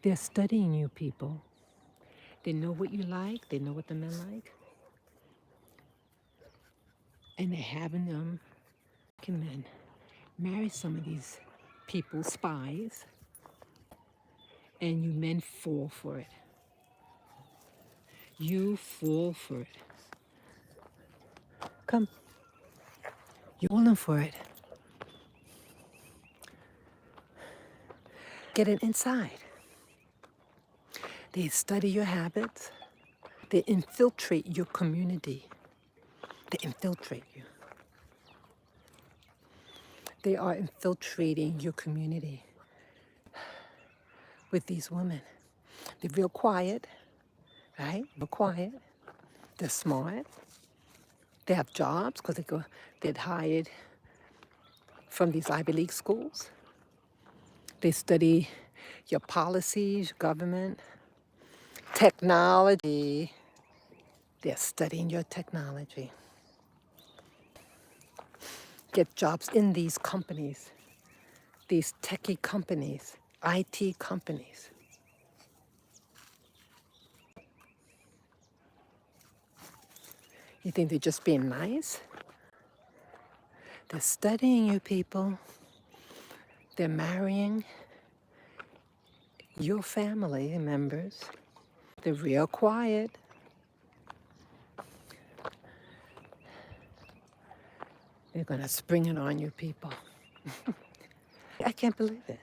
They're studying you, people. They know what you like. They know what the men like. And they're having them, men, marry some of these people, spies, and you men fall for it. You fall for it. Come, you're falling for it. Get it inside. They study your habits. They infiltrate your community. They infiltrate you. They are infiltrating your community with these women. They're real quiet, right? Real quiet. They're smart. They have jobs because they're hired from these Ivy League schools. They study your policies, government, technology. They're studying your technology. Get jobs in these companies, these techie companies, IT companies. You think they're just being nice? They're studying you people. They're marrying your family members. They're real quiet. They're gonna spring it on you people. I can't believe it.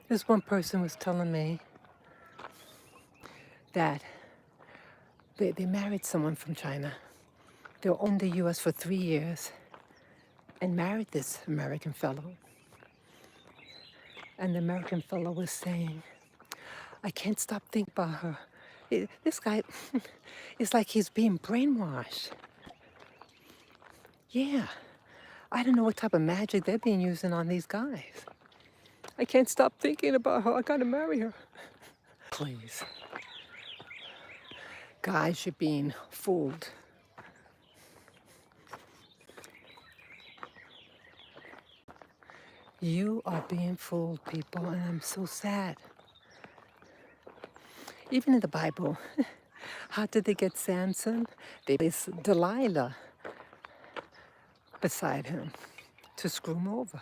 This one person was telling me that they married someone from China. They were in the US for 3 years and married this American fellow. And the American fellow was saying, I can't stop thinking about her. This guy, it's like he's being brainwashed. Yeah, I don't know what type of magic they're being using on these guys. I can't stop thinking about her. I gotta marry her. Please. Guys, you're being fooled. You are being fooled, people, and I'm so sad. Even in the Bible, how did they get Samson? They placed Delilah beside him to screw him over.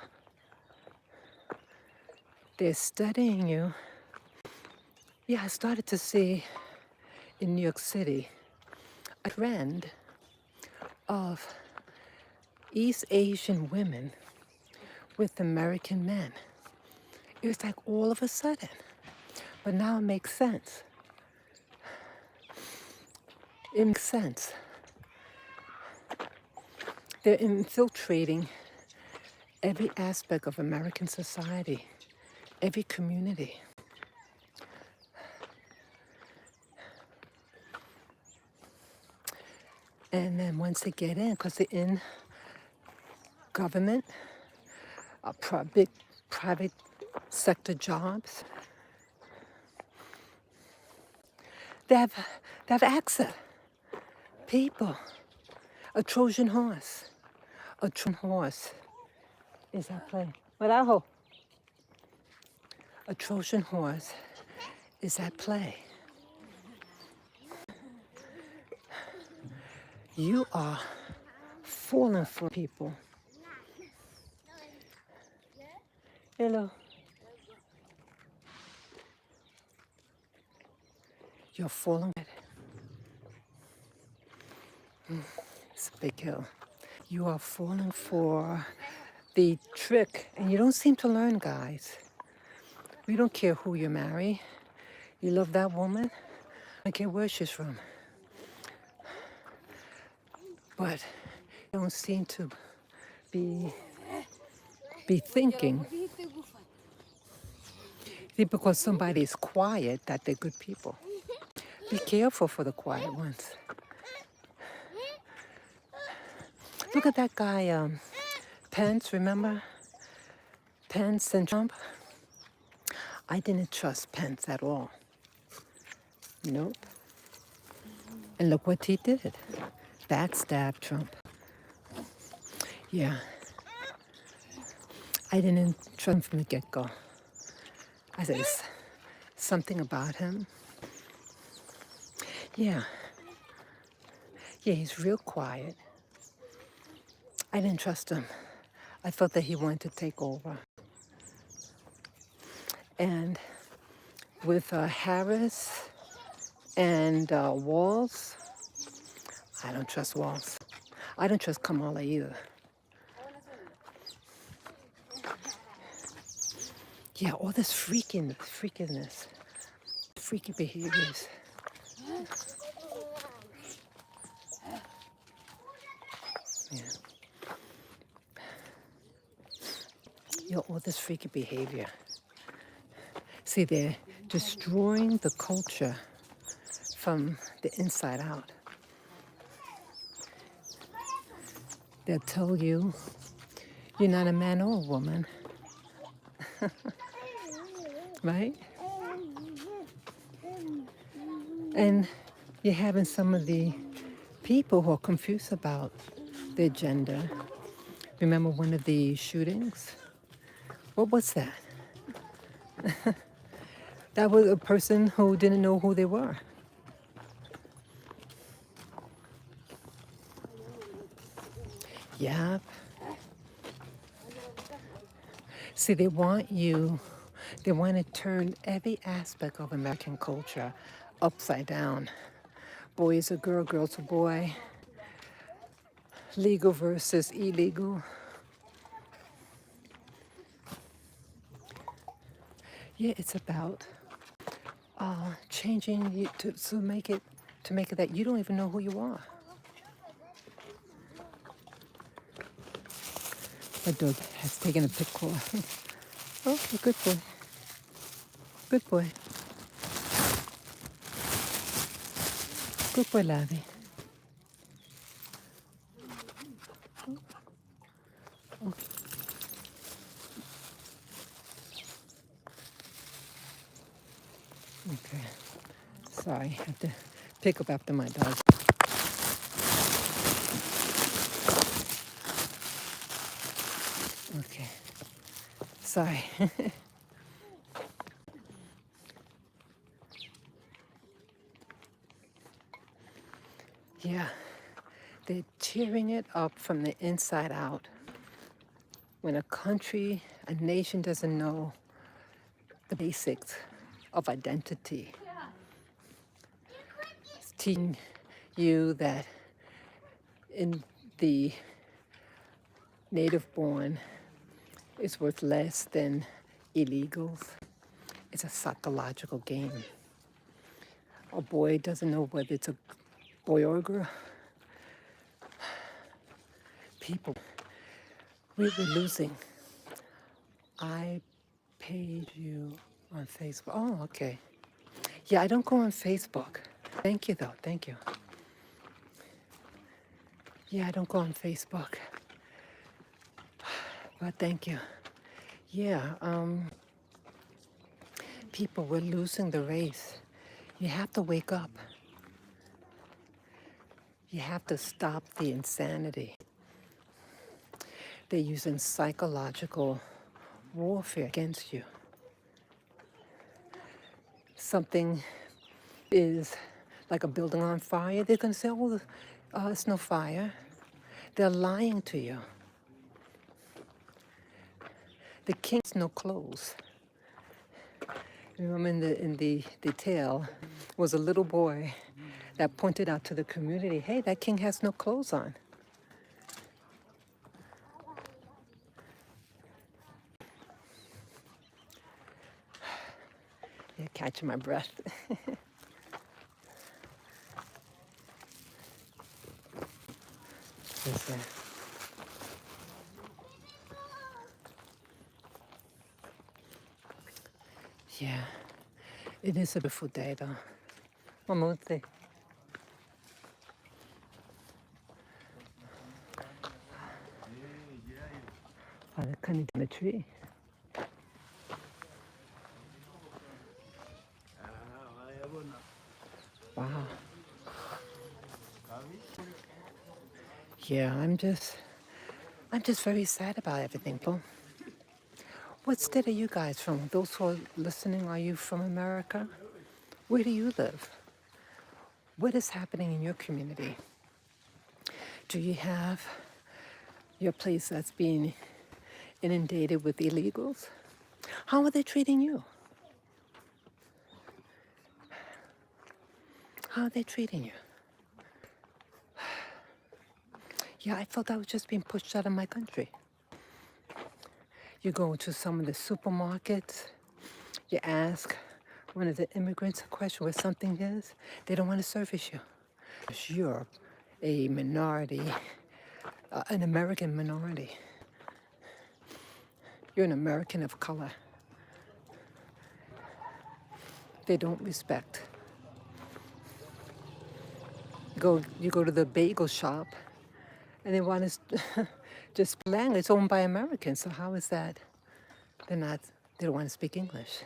They're studying you. Yeah, I started to see in New York City a trend of East Asian women with American men. It was like all of a sudden. But now it makes sense. It makes sense. They're infiltrating every aspect of American society, every community. And then once they get in, because they're in government, big private sector jobs, they have access. People, a Trojan horse. A Trojan horse is at play. Marajo. A Trojan horse is at play. You are falling for people. Hello. You're falling. It's a big hill. You are falling for the trick, and you don't seem to learn, guys. We don't care who you marry. You love that woman, I don't care where she's from. But you don't seem to be thinking because somebody's quiet that they're good people. Be careful for the quiet ones. Look at that guy, Pence, remember? Pence and Trump. I didn't trust Pence at all. Nope. And look what he did. Backstab Trump. Yeah. I didn't trust him from the get-go. I said, something about him. Yeah. Yeah, he's real quiet. I didn't trust him. I felt that he wanted to take over. And with Harris and Walls, I don't trust Walls. I don't trust Kamala either. Yeah, all this freakiness, freaky behaviors. Yeah. All this freaky behavior. See, they're destroying the culture from the inside out. They'll tell you you're not a man or a woman, right? And you're having some of the people who are confused about their gender. Remember one of the shootings? What was that? That was a person who didn't know who they were. Yeah. See, they want to turn every aspect of American culture upside down. Boy is a girl, girl's a boy. Legal versus illegal. Yeah, it's about changing you to make it that you don't even know who you are. My dog has taken a pickle. Okay, good boy. Good boy. Good boy, Lavi. Okay. Sorry, I have to pick up after my dog. Okay. Sorry. Yeah. They're tearing it up from the inside out. When a nation doesn't know the basics of identity, it's teaching you that in the native born is worth less than illegals. It's a psychological game. A boy doesn't know whether it's a boy or a girl. People, we were losing. I paid you on Facebook. Oh, okay. Yeah, I don't go on Facebook. Thank you, though. Thank you. Yeah, I don't go on Facebook. But thank you. Yeah, people, we're losing the race. You have to wake up. You have to stop the insanity. They're using psychological warfare against you. Something is like a building on fire. They're going to say, oh, it's no fire. They're lying to you. The king has no clothes. Remember in the tale was a little boy that pointed out to the community, hey, that king has no clothes on. Yeah, catching my breath. Yeah, it is a beautiful day though. Mamuti. Oh, they're cutting down the tree. Wow. Yeah, I'm just very sad about everything, Paul. What state are you guys from? Those who are listening, are you from America? Where do you live? What is happening in your community? Do you have your place that's being inundated with illegals? How are they treating you? How are they treating you? Yeah, I felt I was just being pushed out of my country. You go to some of the supermarkets, you ask one of the immigrants a question where something is, they don't want to service you. You're a minority, an American minority. You're an American of color. They don't respect. You go to the bagel shop, and they want to just language. It's owned by Americans, so how is that? They don't want to speak English.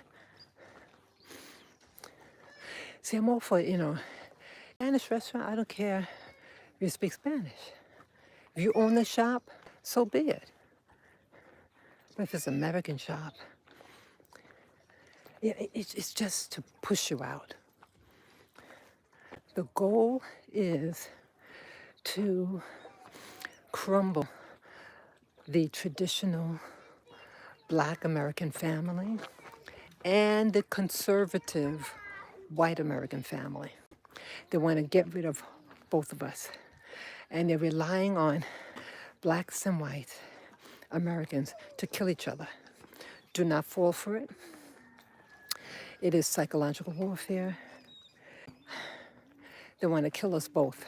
See, I'm all for, Spanish restaurant, I don't care if you speak Spanish. If you own the shop, so be it. But if it's an American shop, yeah, it's just to push you out. The goal is to crumble the traditional Black American family and the conservative white American family. They want to get rid of both of us. And they're relying on blacks and whites, Americans, to kill each other. Do not fall for it. It is psychological warfare. They want to kill us both.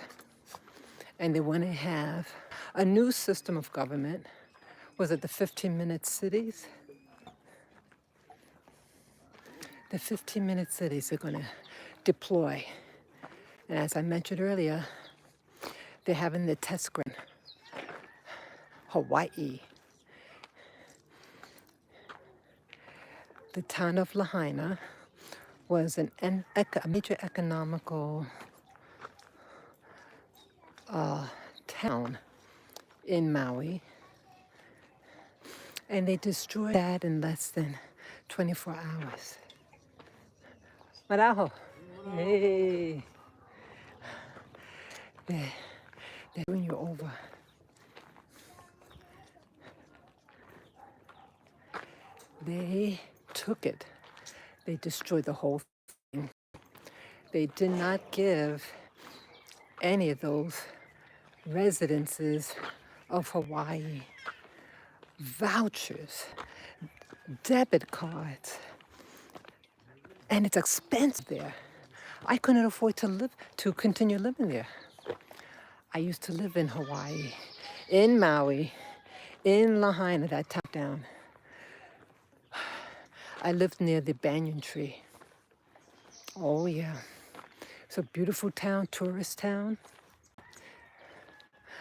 And they want to have a new system of government. Was it the 15-minute cities? The 15-minute cities are going to deploy. And as I mentioned earlier, they're having the test ground. Hawaii. The town of Lahaina was a major economical town in Maui. And they destroyed that in less than 24 hours. Marajo. Hey. They're doing you over. They took it. They destroyed the whole thing. They did not give any of those residences of Hawaii vouchers, debit cards, and it's expensive there. I couldn't afford to continue living there. I used to live in Hawaii, in Maui, in Lahaina, that top down. I lived near the banyan tree. Oh yeah, it's a beautiful town, tourist town.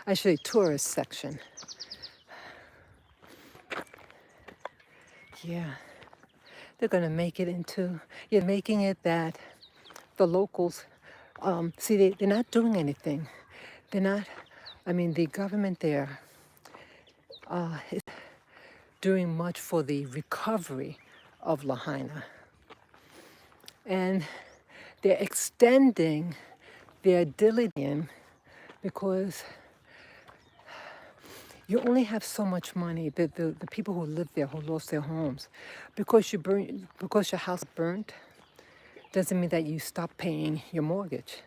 Actually, tourist section. Yeah, they're gonna make it into, you're making it that the locals, they're not doing anything. They're not, the government there is doing much for the recovery of Lahaina. And they're extending their diligence because you only have so much money. The people who live there, who lost their homes, because your house burnt, doesn't mean that you stop paying your mortgage.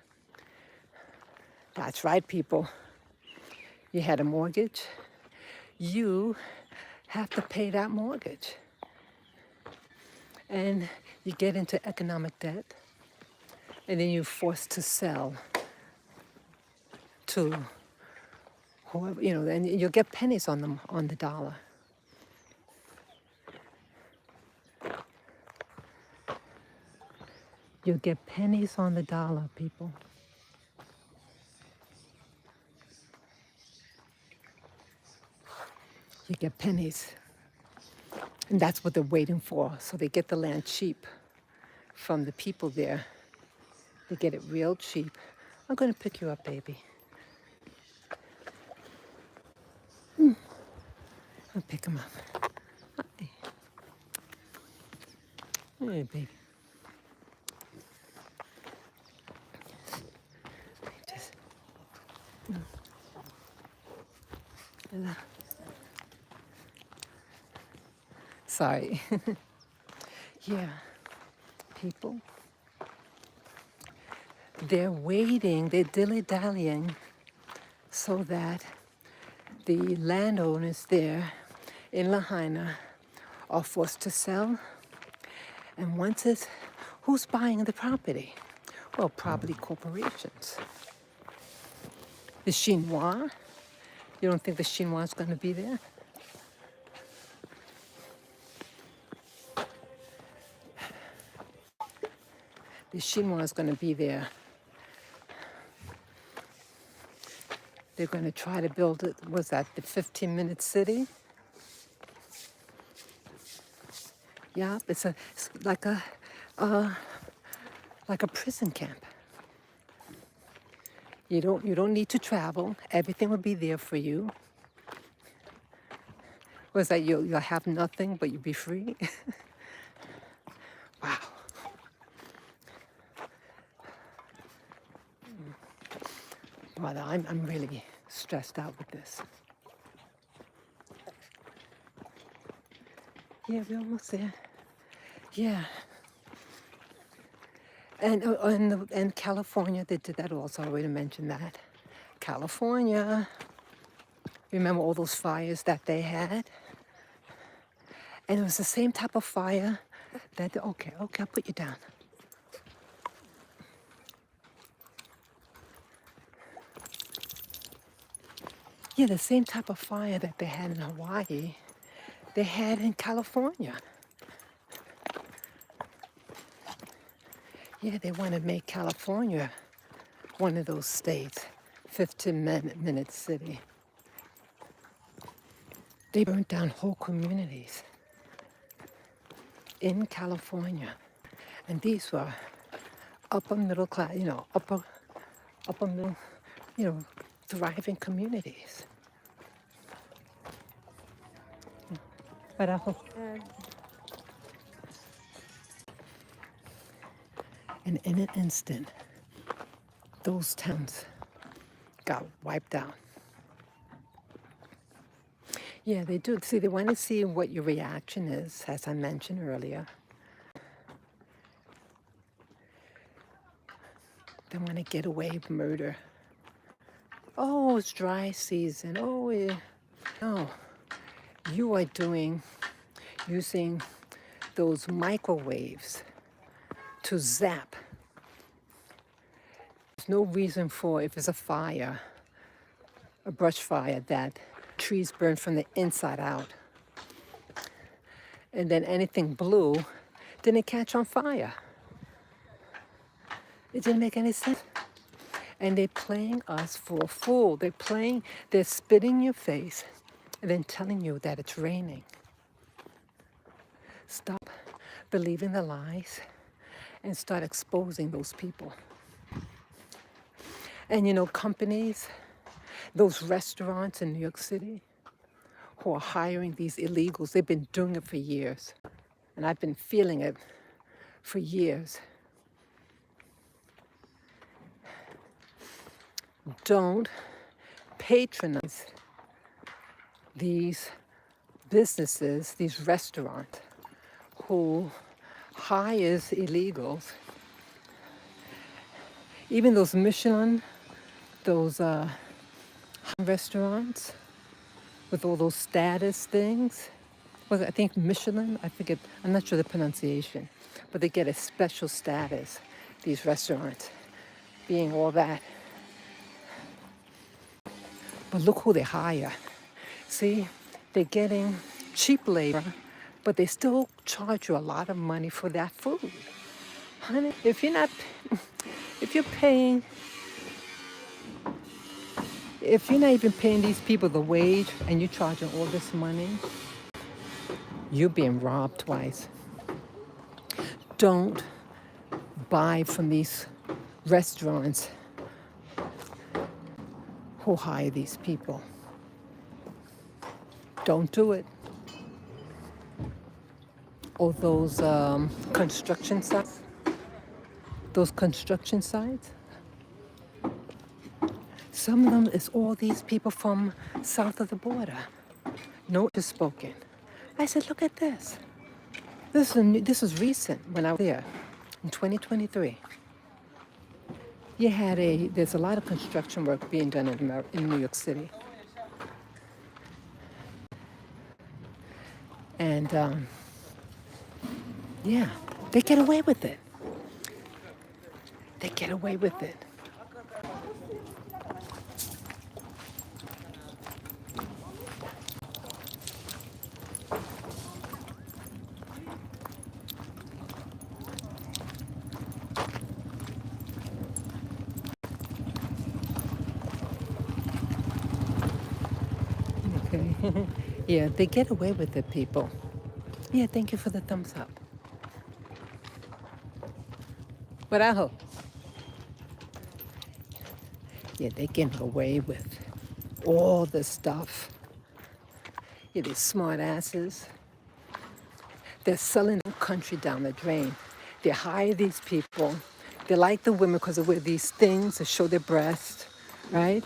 That's right, people. You had a mortgage, you have to pay that mortgage. And you get into economic debt, and then you're forced to sell to whoever, and you'll get pennies on the dollar. You'll get pennies on the dollar, people. You get pennies. And that's what they're waiting for. So they get the land cheap from the people there. They get it real cheap. I'm going to pick you up, baby. I'll pick him up. Hi. Hey, baby. Just... Hello. Sorry. Yeah, people, they're waiting, they're dilly-dallying so that the landowners there in Lahaina are forced to sell. And once it's, who's buying the property? Well, probably corporations. The Chinois, you don't think the Chinois is going to be there? The Chinois is going to be there. They're going to try to build it, was that the 15-minute city? Yeah, it's like a prison camp. You don't need to travel. Everything will be there for you. Was that you'll have nothing, but you'll be free? Wow. Well, I'm really stressed out with this. Yeah, we're almost there. Yeah. And California, they did that also. I already mentioned that. California. Remember all those fires that they had? And it was the same type of fire that, okay, I'll put you down. Yeah, the same type of fire that they had in Hawaii, they had in California. Yeah, they want to make California one of those states, 15-minute city. They burnt down whole communities in California. And these were upper middle class, upper middle, thriving communities. But and in an instant, those towns got wiped out. Yeah, they do. See, they want to see what your reaction is, as I mentioned earlier. They want to get away with murder. Oh, it's dry season. Oh, yeah. No, you are using those microwaves to zap. There's no reason for, if it's a fire, a brush fire, that trees burn from the inside out. And then anything blue didn't catch on fire. It didn't make any sense. And they're playing us for a fool. They're spitting in your face and then telling you that it's raining. Stop believing the lies and start exposing those people. And companies, those restaurants in New York City who are hiring these illegals, they've been doing it for years. And I've been feeling it for years. Don't patronize these businesses, these restaurants who hires illegals. Even those Michelin, those restaurants with all those status things. Well, I think Michelin, I forget, I'm not sure the pronunciation, but they get a special status, these restaurants, being all that. But look who they hire. See, they're getting cheap labor, but they still charge you a lot of money for that food. Honey, if you're not even paying these people the wage and you're charging all this money, you're being robbed twice. Don't buy from these restaurants who hire these people. Don't do it. Or those construction sites. Some of them is all these people from south of the border. No is spoken. I said, look at this. This was recent when I was there in 2023. There's a lot of construction work being done in New York City. And yeah, they get away with it. They get away with it. Okay. Yeah, they get away with it, people. Yeah, thank you for the thumbs up. But I hope. Yeah, they get away with all the stuff. Yeah, these smart asses. They're selling the country down the drain. They hire these people. They like the women because they wear these things to show their breast, right?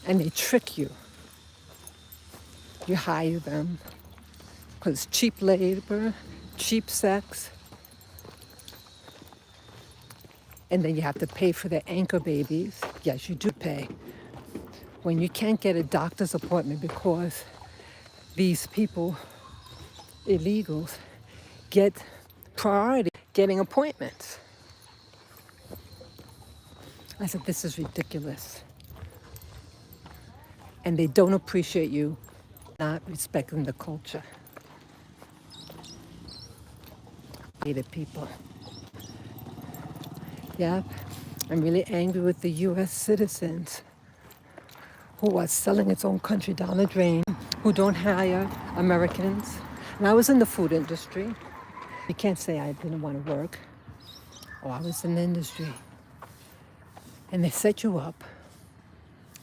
And they trick you. You hire them because cheap labor, cheap sex, and then you have to pay for their anchor babies. Yes, you do pay. When you can't get a doctor's appointment because these people, illegals, get priority getting appointments. I said, this is ridiculous. And they don't appreciate you not respecting the culture. Hated people. Yep. I'm really angry with the US citizens who are selling its own country down the drain, who don't hire Americans. And I was in the food industry. You can't say I didn't want to work. Oh, I was in the industry. And they set you up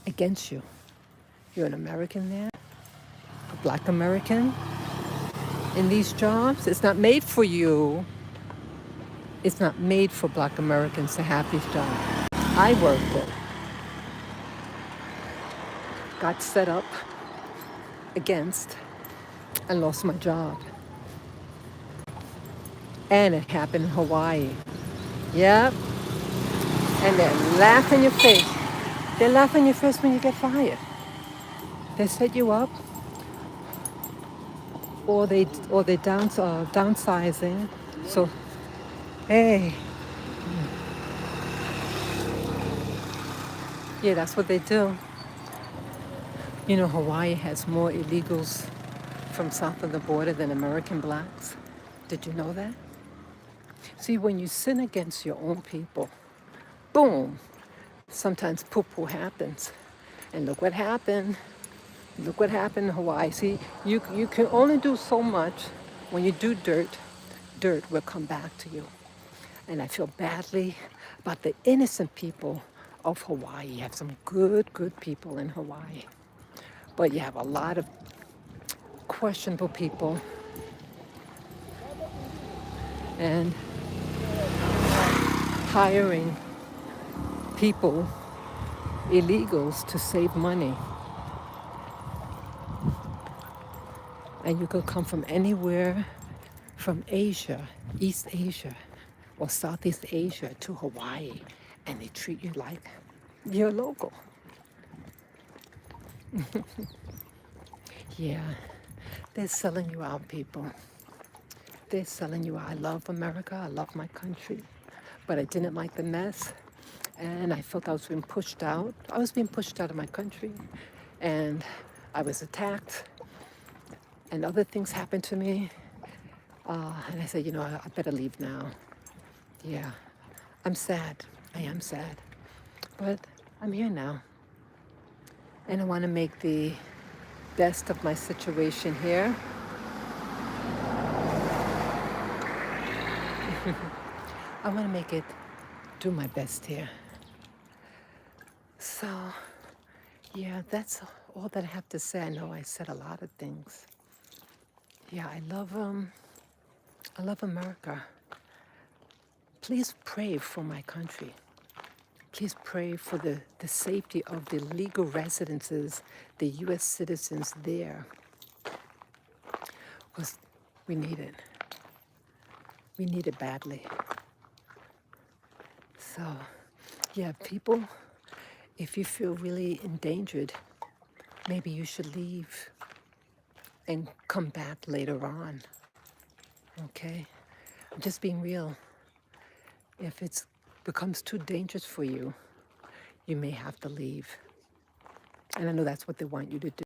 against you. You're an American there, a black American in these jobs. It's not made for you. It's not made for black Americans to have these jobs. I worked it. Got set up against and lost my job. And it happened in Hawaii. Yep. And they laugh in your face. They laugh in your face when you get fired. They set you up, or they downsizing. So, hey, yeah, that's what they do. You know, Hawaii has more illegals from south of the border than American blacks. Did you know that? See, when you sin against your own people, boom, sometimes poo-poo happens. And look what happened. Look what happened in Hawaii. See, you can only do so much. When you do dirt will come back to you. And I feel badly about the innocent people of Hawaii. You have some good people in Hawaii. But you have a lot of questionable people and hiring people, illegals, to save money. And you could come from anywhere from Asia, East Asia, or Southeast Asia to Hawaii, and they treat you like you're local. Yeah, they're selling you out, people. They're selling you out. I love America. I love my country. But I didn't like the mess. And I felt I was being pushed out. I was being pushed out of my country. And I was attacked. And other things happened to me. And I said, you know, I better leave now. Yeah, I'm sad. I am sad. But I'm here now. And I want to make the best of my situation here. I want to do my best here. So, yeah, that's all that I have to say. I know I said a lot of things. Yeah, I love America. Please pray for my country. Please pray for the safety of the legal residences, the U.S. citizens there. because we need it. We need it badly. So, yeah, people, if you feel really endangered, maybe you should leave and come back later on. Okay? I'm just being real. If it becomes too dangerous for you, you may have to leave. And I know that's what they want you to do.